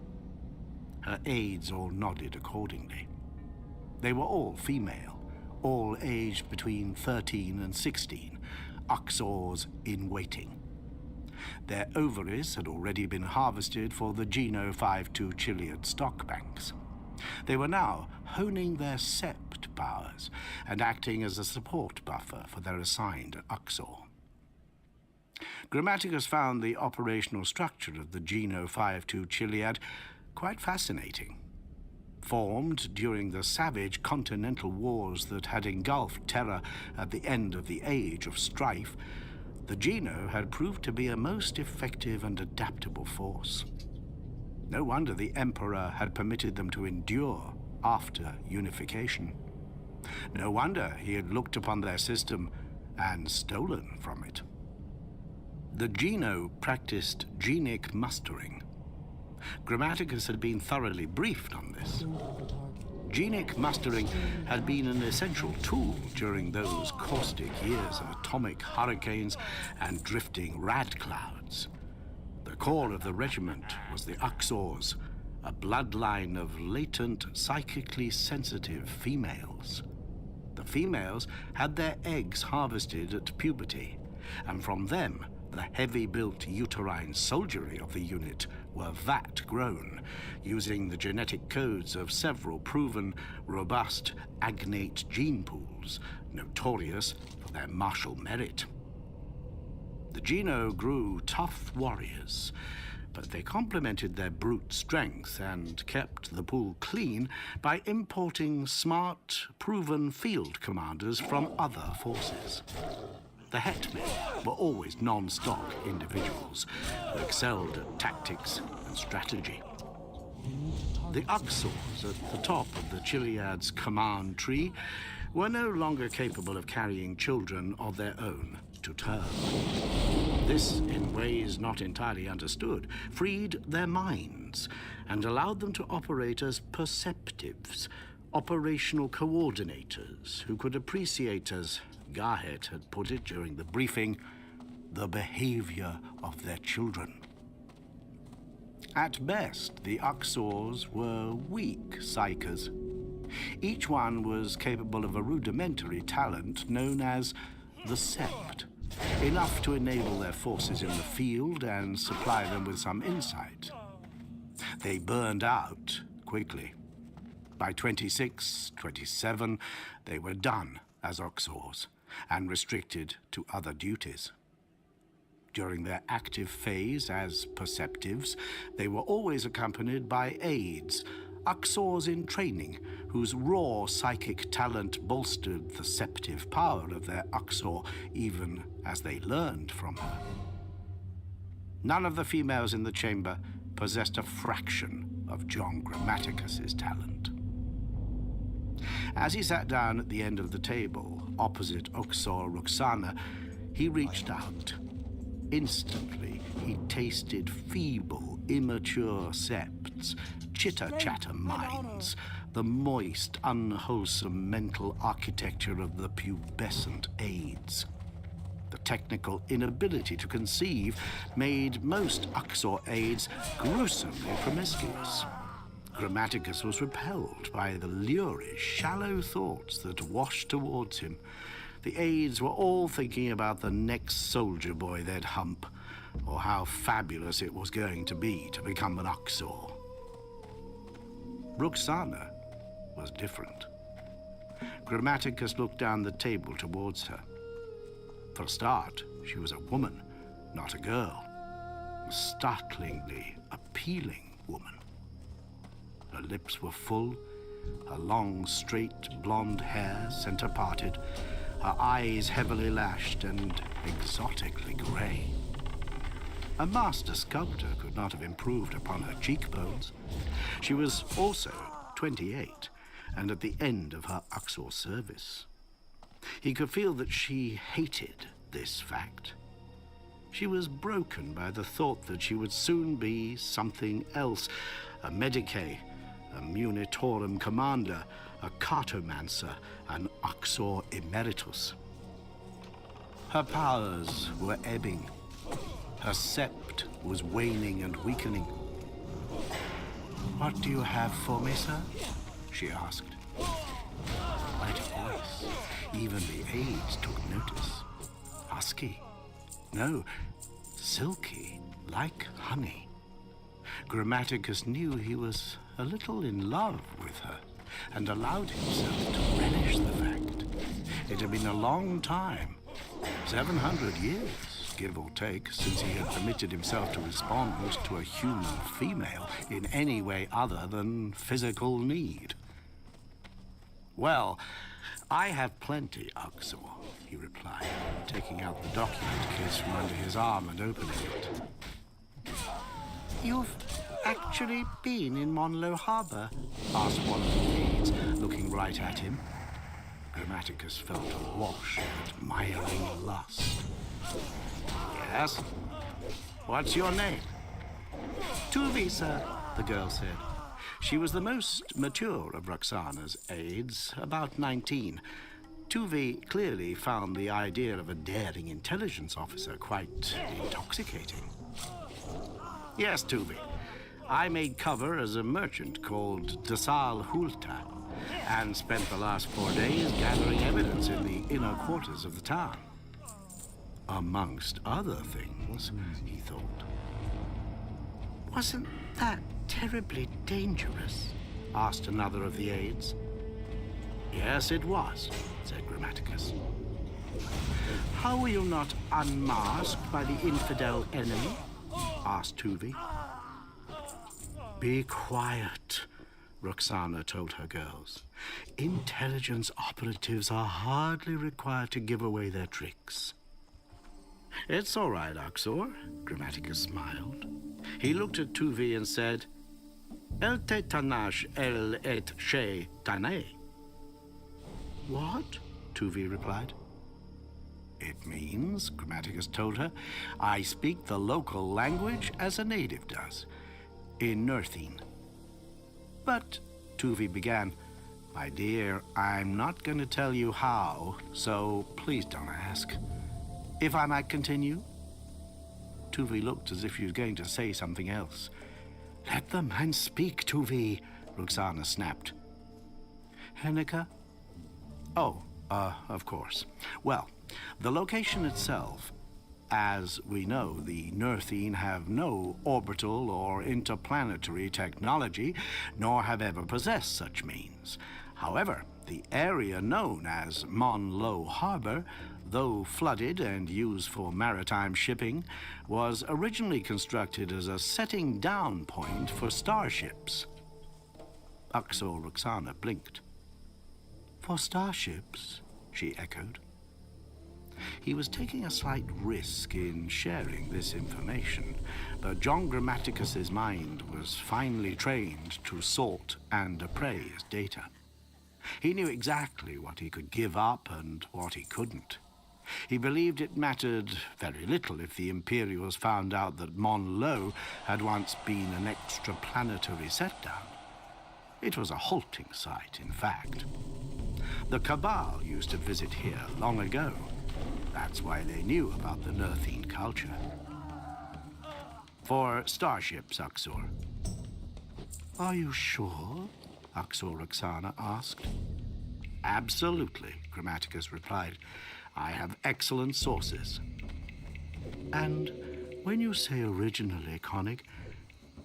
Her aides all nodded accordingly. They were all female, all aged between 13 and 16, Uxors in waiting. Their ovaries had already been harvested for the Geno 5-2 Chiliad stock banks. They were now honing their sept powers and acting as a support buffer for their assigned Uxor. Grammaticus found the operational structure of the Geno 5-2 Chiliad quite fascinating. Formed during the savage continental wars that had engulfed Terra at the end of the Age of Strife, the Geno had proved to be a most effective and adaptable force. No wonder the Emperor had permitted them to endure after unification. No wonder he had looked upon their system and stolen from it. The Geno practiced genic mustering. Grammaticus had been thoroughly briefed on this. Genic mustering had been an essential tool during those caustic years of atomic hurricanes and drifting rad clouds. The core of the regiment was the Uxors, a bloodline of latent, psychically sensitive females. The females had their eggs harvested at puberty, and from them, the heavy-built uterine soldiery of the unit were vat-grown, using the genetic codes of several proven, robust, agnate gene pools, notorious for their martial merit. The Geno grew tough warriors, but they complemented their brute strength and kept the pool clean by importing smart, proven field commanders from other forces. The hetmen were always non-stock individuals who excelled at tactics and strategy. The Uxors at the top of the Chiliad's command tree were no longer capable of carrying children of their own to term. This, in ways not entirely understood, freed their minds and allowed them to operate as perceptives, operational coordinators who could appreciate, as Garhet had put it during the briefing, the behavior of their children. At best, the Uxors were weak psychers. Each one was capable of a rudimentary talent known as the Sept, enough to enable their forces in the field and supply them with some insight. They burned out quickly. By 26, 27, they were done as Uxors and restricted to other duties. During their active phase as perceptives, they were always accompanied by aides, Uxors in training, whose raw psychic talent bolstered the septive power of their Uxor even as they learned from her. None of the females in the chamber possessed a fraction of John Grammaticus's talent. As he sat down at the end of the table, opposite Uxor Ruxana, he reached out. Instantly, he tasted feeble, immature septs, chitter-chatter minds, the moist, unwholesome mental architecture of the pubescent aides. The technical inability to conceive made most Uxor aides gruesomely promiscuous. Grammaticus was repelled by the lurid, shallow thoughts that washed towards him. The aides were all thinking about the next soldier boy they'd hump, or how fabulous it was going to be to become an Uxor. Roxana was different. Grammaticus looked down the table towards her. For a start, she was a woman, not a girl. A startlingly appealing woman. Her lips were full, her long, straight, blonde hair center-parted, her eyes heavily lashed and exotically gray. A master sculptor could not have improved upon her cheekbones. She was also 28 and at the end of her Uxor service. He could feel that she hated this fact. She was broken by the thought that she would soon be something else, a Medicae, a Munitorum commander, a cartomancer, an Uxor emeritus. Her powers were ebbing. Her sept was waning and weakening. "What do you have for me, sir?" she asked. Quite a voice. Even the aides took notice. Husky. No, silky, like honey. Grammaticus knew he was a little in love with her and allowed himself to relish the fact. It had been a long time, 700 years, give or take, since he had permitted himself to respond to a human female in any way other than physical need. "Well, I have plenty, Uxor," he replied, taking out the document case from under his arm and opening it. "You've actually been in Monlo Harbor?" asked one of the aides, looking right at him. Grammaticus felt a wash of admiring lust. "Yes? What's your name?" "Tuvi, sir," the girl said. She was the most mature of Roxana's aides, about 19. Tuvi clearly found the idea of a daring intelligence officer quite intoxicating. "Yes, Tuvi. I made cover as a merchant called Dasal Hulta and spent the last 4 days gathering evidence in the inner quarters of the town." Amongst other things, he thought. "Wasn't that terribly dangerous?" asked another of the aides. "Yes, it was," said Grammaticus. "How were you not unmasked by the infidel enemy?" asked Tuvi. "Be quiet," Roxana told her girls. "Intelligence operatives are hardly required to give away their tricks." "It's all right, Uxor," Grammaticus smiled. He looked at Tuvi and said, "El te tanash el et she tane." "What?" Tuvi replied. "It means," Grammaticus told her, "I speak the local language as a native does, in Nerthine." "But," Tuvi began, "my dear, I'm not going to tell you how, so please don't ask. If I might continue?" Tuvi looked as if he was going to say something else. "Let the man speak, Tuvi," Roxana snapped. "Hennika?" "Oh, of course. Well, the location itself, as we know, the Nerthine have no orbital or interplanetary technology, nor have ever possessed such means. However, the area known as Monlo Harbor, though flooded and used for maritime shipping, was originally constructed as a setting down point for starships." Uxor Roxana blinked. "For starships?" she echoed. He was taking a slight risk in sharing this information, but John Grammaticus's mind was finely trained to sort and appraise data. He knew exactly what he could give up and what he couldn't. He believed it mattered very little if the Imperials found out that Monlo had once been an extraplanetary setdown. It was a halting site, in fact. The Cabal used to visit here long ago. That's why they knew about the Nerthine culture. "For starships, Uxor." "Are you sure?" Uxor Roxana asked. "Absolutely," Grammaticus replied. "I have excellent sources." "And When you say originally, Koenig,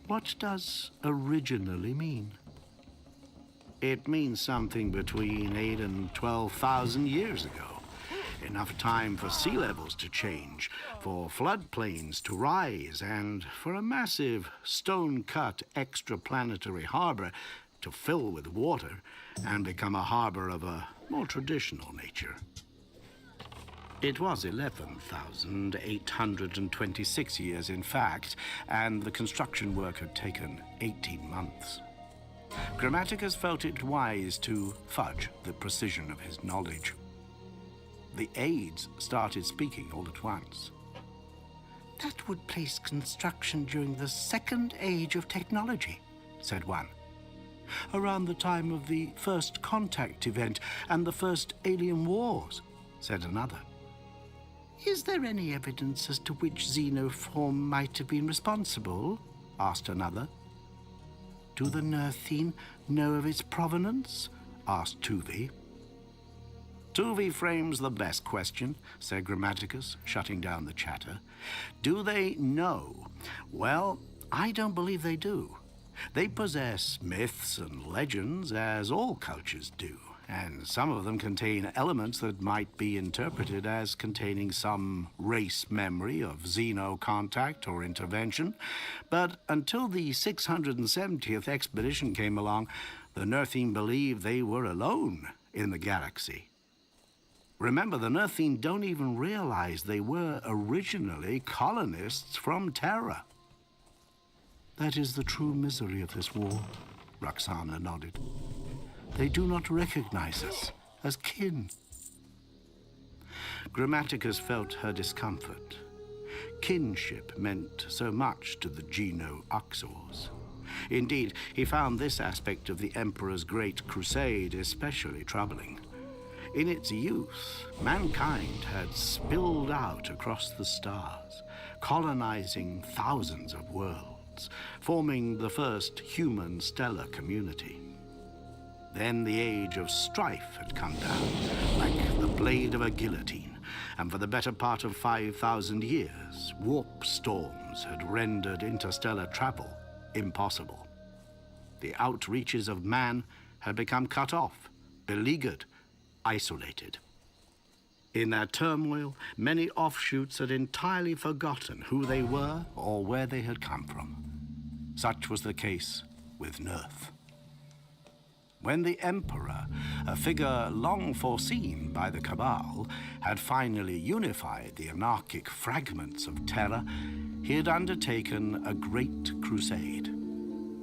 what does originally mean? It means something between 8 and 12,000 years ago. Enough time for sea levels to change, for floodplains to rise, and for a massive stone-cut extraplanetary harbor to fill with water and become a harbor of a more traditional nature. It was 11,826 years, in fact, and the construction work had taken 18 months. Grammaticus felt it wise to fudge the precision of his knowledge. The aides started speaking all at once. That would place construction during the second age of technology, said one. Around the time of the first contact event and the first alien wars, said another. Is there any evidence as to which xenoform might have been responsible? Asked another. Do the Nerthine know of its provenance? Asked Tuvi. Tuvi frames the best question, said Grammaticus, shutting down the chatter. Do they know? Well, I don't believe they do. They possess myths and legends, as all cultures do, and some of them contain elements that might be interpreted as containing some race memory of xeno contact or intervention. But until the 670th expedition came along, the Nerthine believed they were alone in the galaxy. Remember, the Nerthine don't even realize they were originally colonists from Terra. That is the true misery of this war, Roxana nodded. They do not recognize us as kin. Grammaticus felt her discomfort. Kinship meant so much to the Geno-Uxors. Indeed, he found this aspect of the Emperor's Great Crusade especially troubling. In its youth, mankind had spilled out across the stars, colonizing thousands of worlds, forming the first human stellar community. Then the age of strife had come down, like the blade of a guillotine, and for the better part of 5,000 years, warp storms had rendered interstellar travel impossible. The outreaches of man had become cut off, beleaguered, isolated. In that turmoil, many offshoots had entirely forgotten who they were or where they had come from. Such was the case with Nerth. When the Emperor, a figure long foreseen by the Cabal, had finally unified the anarchic fragments of Terra, he had undertaken a great crusade.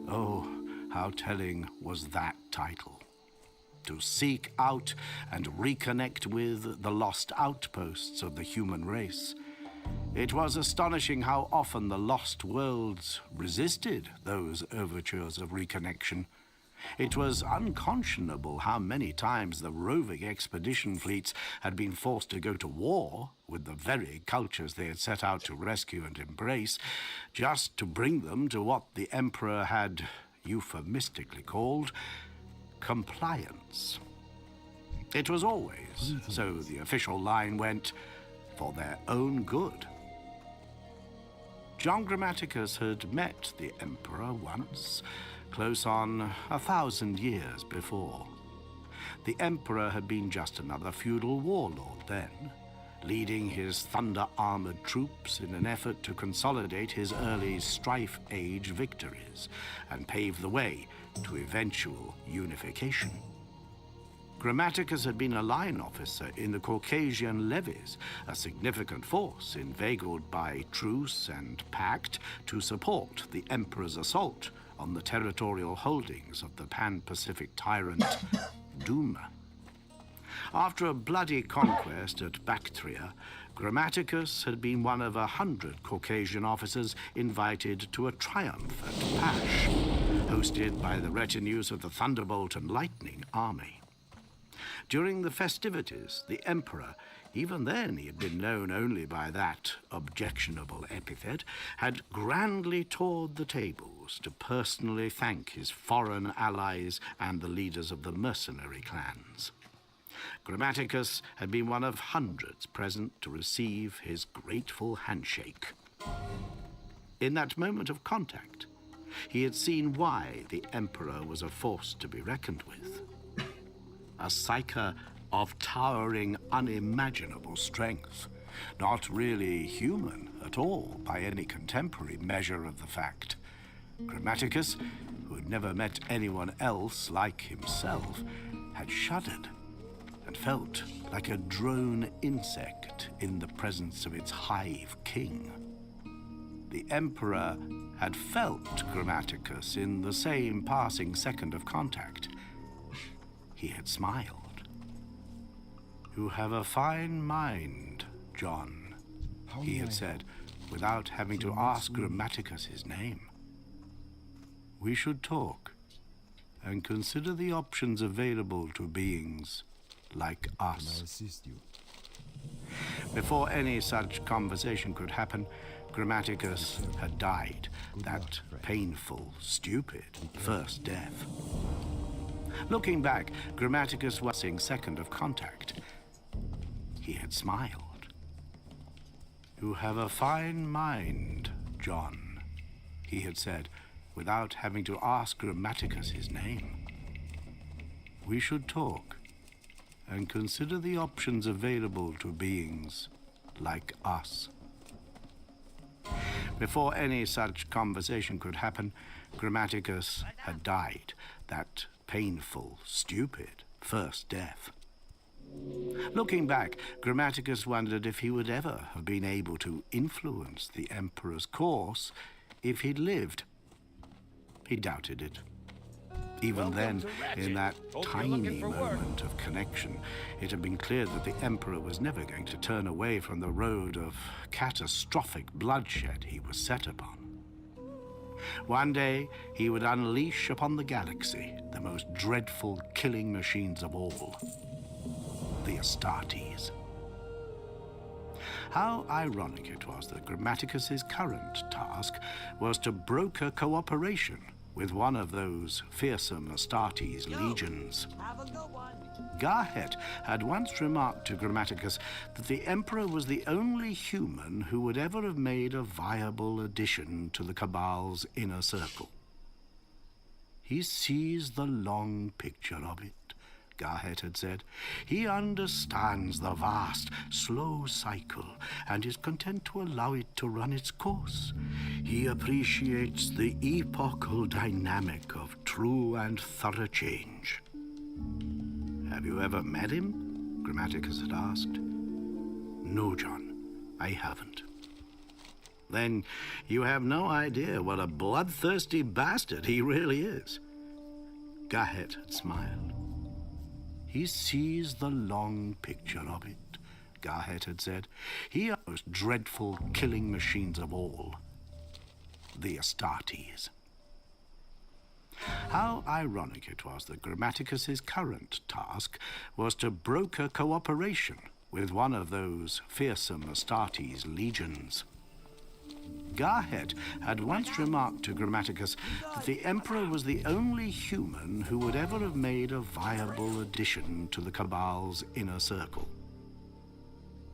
Oh, how telling was that title. To seek out and reconnect with the lost outposts of the human race. It was astonishing how often the lost worlds resisted those overtures of reconnection. It was unconscionable how many times the roving expedition fleets had been forced to go to war with the very cultures they had set out to rescue and embrace, just to bring them to what the Emperor had euphemistically called compliance. It was always, so the official line went, for their own good. John Grammaticus had met the Emperor once, close on 1,000 years before. The Emperor had been just another feudal warlord then, leading his thunder-armored troops in an effort to consolidate his early Strife Age victories and pave the way to eventual unification. Grammaticus had been a line officer in the Caucasian levies, a significant force inveigled by truce and pact to support the Emperor's assault on the territorial holdings of the Pan-Pacific tyrant Doom. After a bloody conquest at Bactria, Grammaticus had been one of 100 Caucasian officers invited to a triumph at Pash, hosted by the retinues of the Thunderbolt and Lightning army. During the festivities, the Emperor, even then he had been known only by that objectionable epithet, had grandly toured the tables to personally thank his foreign allies and the leaders of the mercenary clans. Grammaticus had been one of hundreds present to receive his grateful handshake. In that moment of contact, he had seen why the Emperor was a force to be reckoned with. A psyker of towering, unimaginable strength. Not really human at all by any contemporary measure of the fact. Grammaticus, who had never met anyone else like himself, had shuddered and felt like a drone insect in the presence of its hive king. The Emperor had felt Grammaticus in the same passing second of contact. He had smiled. "You have a fine mind, John," he had said, without having to ask Grammaticus his name. "We should talk and consider the options available to beings like us." assist you. Before any such conversation could happen, Grammaticus had died that painful, stupid first death. Looking back, Grammaticus was in second of contact. He had smiled. "You have a fine mind, John," he had said, without having to ask Grammaticus his name. "We should talk and consider the options available to beings like us." Before any such conversation could happen, Grammaticus had died that painful, stupid first death. Looking back, Grammaticus wondered if he would ever have been able to influence the Emperor's course if he'd lived. He doubted it. Even then, in that tiny moment of connection, it had been clear that the Emperor was never going to turn away from the road of catastrophic bloodshed he was set upon. One day, he would unleash upon the galaxy the most dreadful killing machines of all, the Astartes. How ironic it was that Grammaticus's current task was to broker cooperation with one of those fearsome Astartes legions. Have a good one. Garhet had once remarked to Grammaticus that the Emperor was the only human who would ever have made a viable addition to the Cabal's inner circle. "He sees the long picture of it," Garhet had said. "He understands the vast, slow cycle and is content to allow it to run its course. He appreciates the epochal dynamic of true and thorough change." "Have you ever met him?" Grammaticus had asked. "No, John, I haven't." "Then you have no idea what a bloodthirsty bastard he really is." Garhet had smiled. "He sees the long picture of it," Garhet had said. "He are the most dreadful killing machines of all, the Astartes." How ironic it was that Grammaticus's current task was to broker cooperation with one of those fearsome Astartes legions. Garhet had once remarked to Grammaticus that the Emperor was the only human who would ever have made a viable addition to the Cabal's inner circle.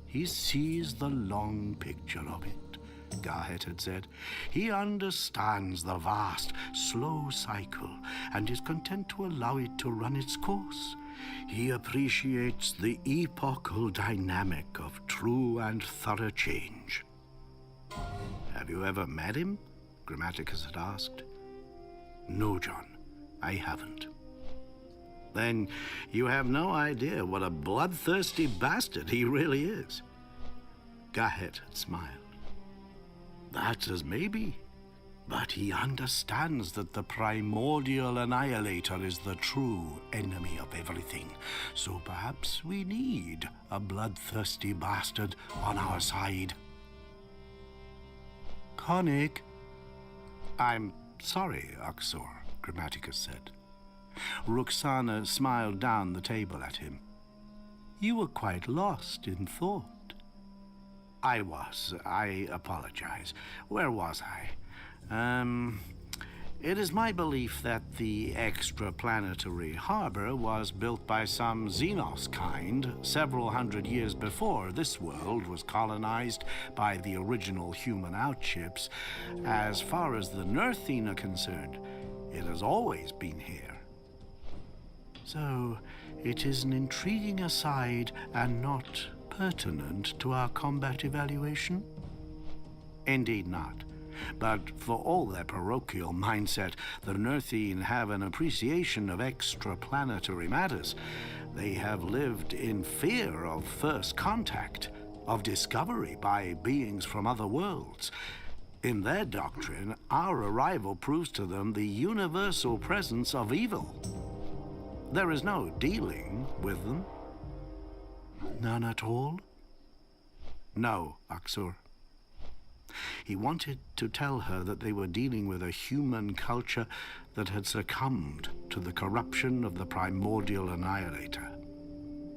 "He sees the long picture of it," Garhet had said. "He understands the vast, slow cycle and is content to allow it to run its course. He appreciates the epochal dynamic of true and thorough change." "Have you ever met him?" Grammaticus had asked. "No, John, I haven't." "Then you have no idea what a bloodthirsty bastard he really is." Garhet had smiled. "That's as maybe, but he understands that the primordial annihilator is the true enemy of everything, so perhaps we need a bloodthirsty bastard on our side." "Konig." "I'm sorry, Uxor," Grammaticus said. Roxana smiled down the table at him. "You were quite lost in thought." "I was. I apologize. Where was I? It is my belief that the extraplanetary harbor was built by some Xenos kind several hundred years before this world was colonized by the original human outships. As far as the Nerthine are concerned, it has always been here. So, it is an intriguing aside and not pertinent to our combat evaluation? Indeed not. But for all their parochial mindset, the Nerthine have an appreciation of extraplanetary matters. They have lived in fear of first contact, of discovery by beings from other worlds. In their doctrine, our arrival proves to them the universal presence of evil. There is no dealing with them. None at all? No, Aksur. He wanted to tell her that they were dealing with a human culture that had succumbed to the corruption of the primordial annihilator.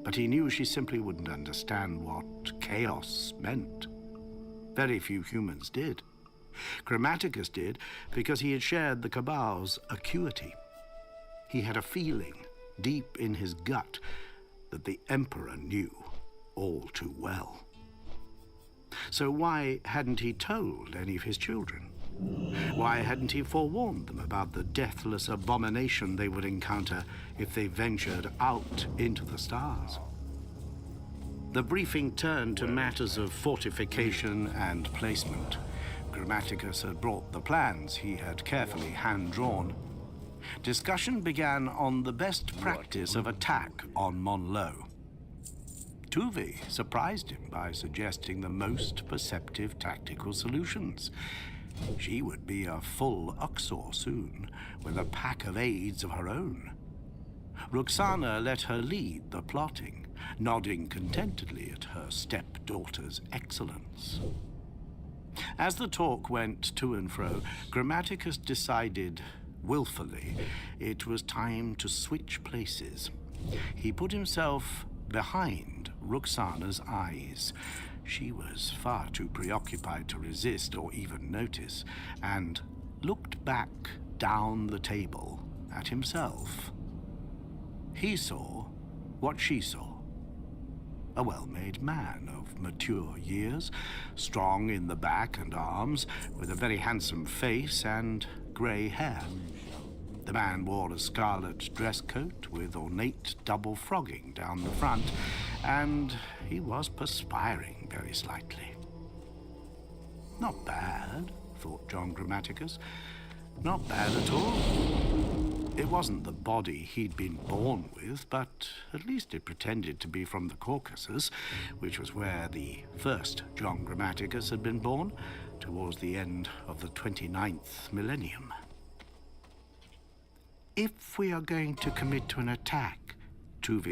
But he knew she simply wouldn't understand what chaos meant. Very few humans did. Grammaticus did because he had shared the Cabal's acuity. He had a feeling deep in his gut that the Emperor knew all too well. So why hadn't he told any of his children? Why hadn't he forewarned them about the deathless abomination they would encounter if they ventured out into the stars? The briefing turned to matters of fortification and placement. Grammaticus had brought the plans he had carefully hand-drawn. Discussion began on the best practice of attack on Monlo. Tuvi surprised him by suggesting the most perceptive tactical solutions. She would be a full Uxor soon, with a pack of aides of her own. Roxana let her lead the plotting, nodding contentedly at her stepdaughter's excellence. As the talk went to and fro, Grammaticus decided, willfully, it was time to switch places. He put himself behind Roxana's eyes. She was far too preoccupied to resist or even notice, and looked back down the table at himself. He saw what she saw. A well-made man of mature years, strong in the back and arms, with a very handsome face and grey hair. The man wore a scarlet dress coat with ornate double frogging down the front, and he was perspiring very slightly. Not bad, thought John Grammaticus. Not bad at all. It wasn't the body he'd been born with, but at least it pretended to be from the Caucasus, which was where the first John Grammaticus had been born, towards the end of the 29th millennium. If we are going to commit to an attack, Tuvi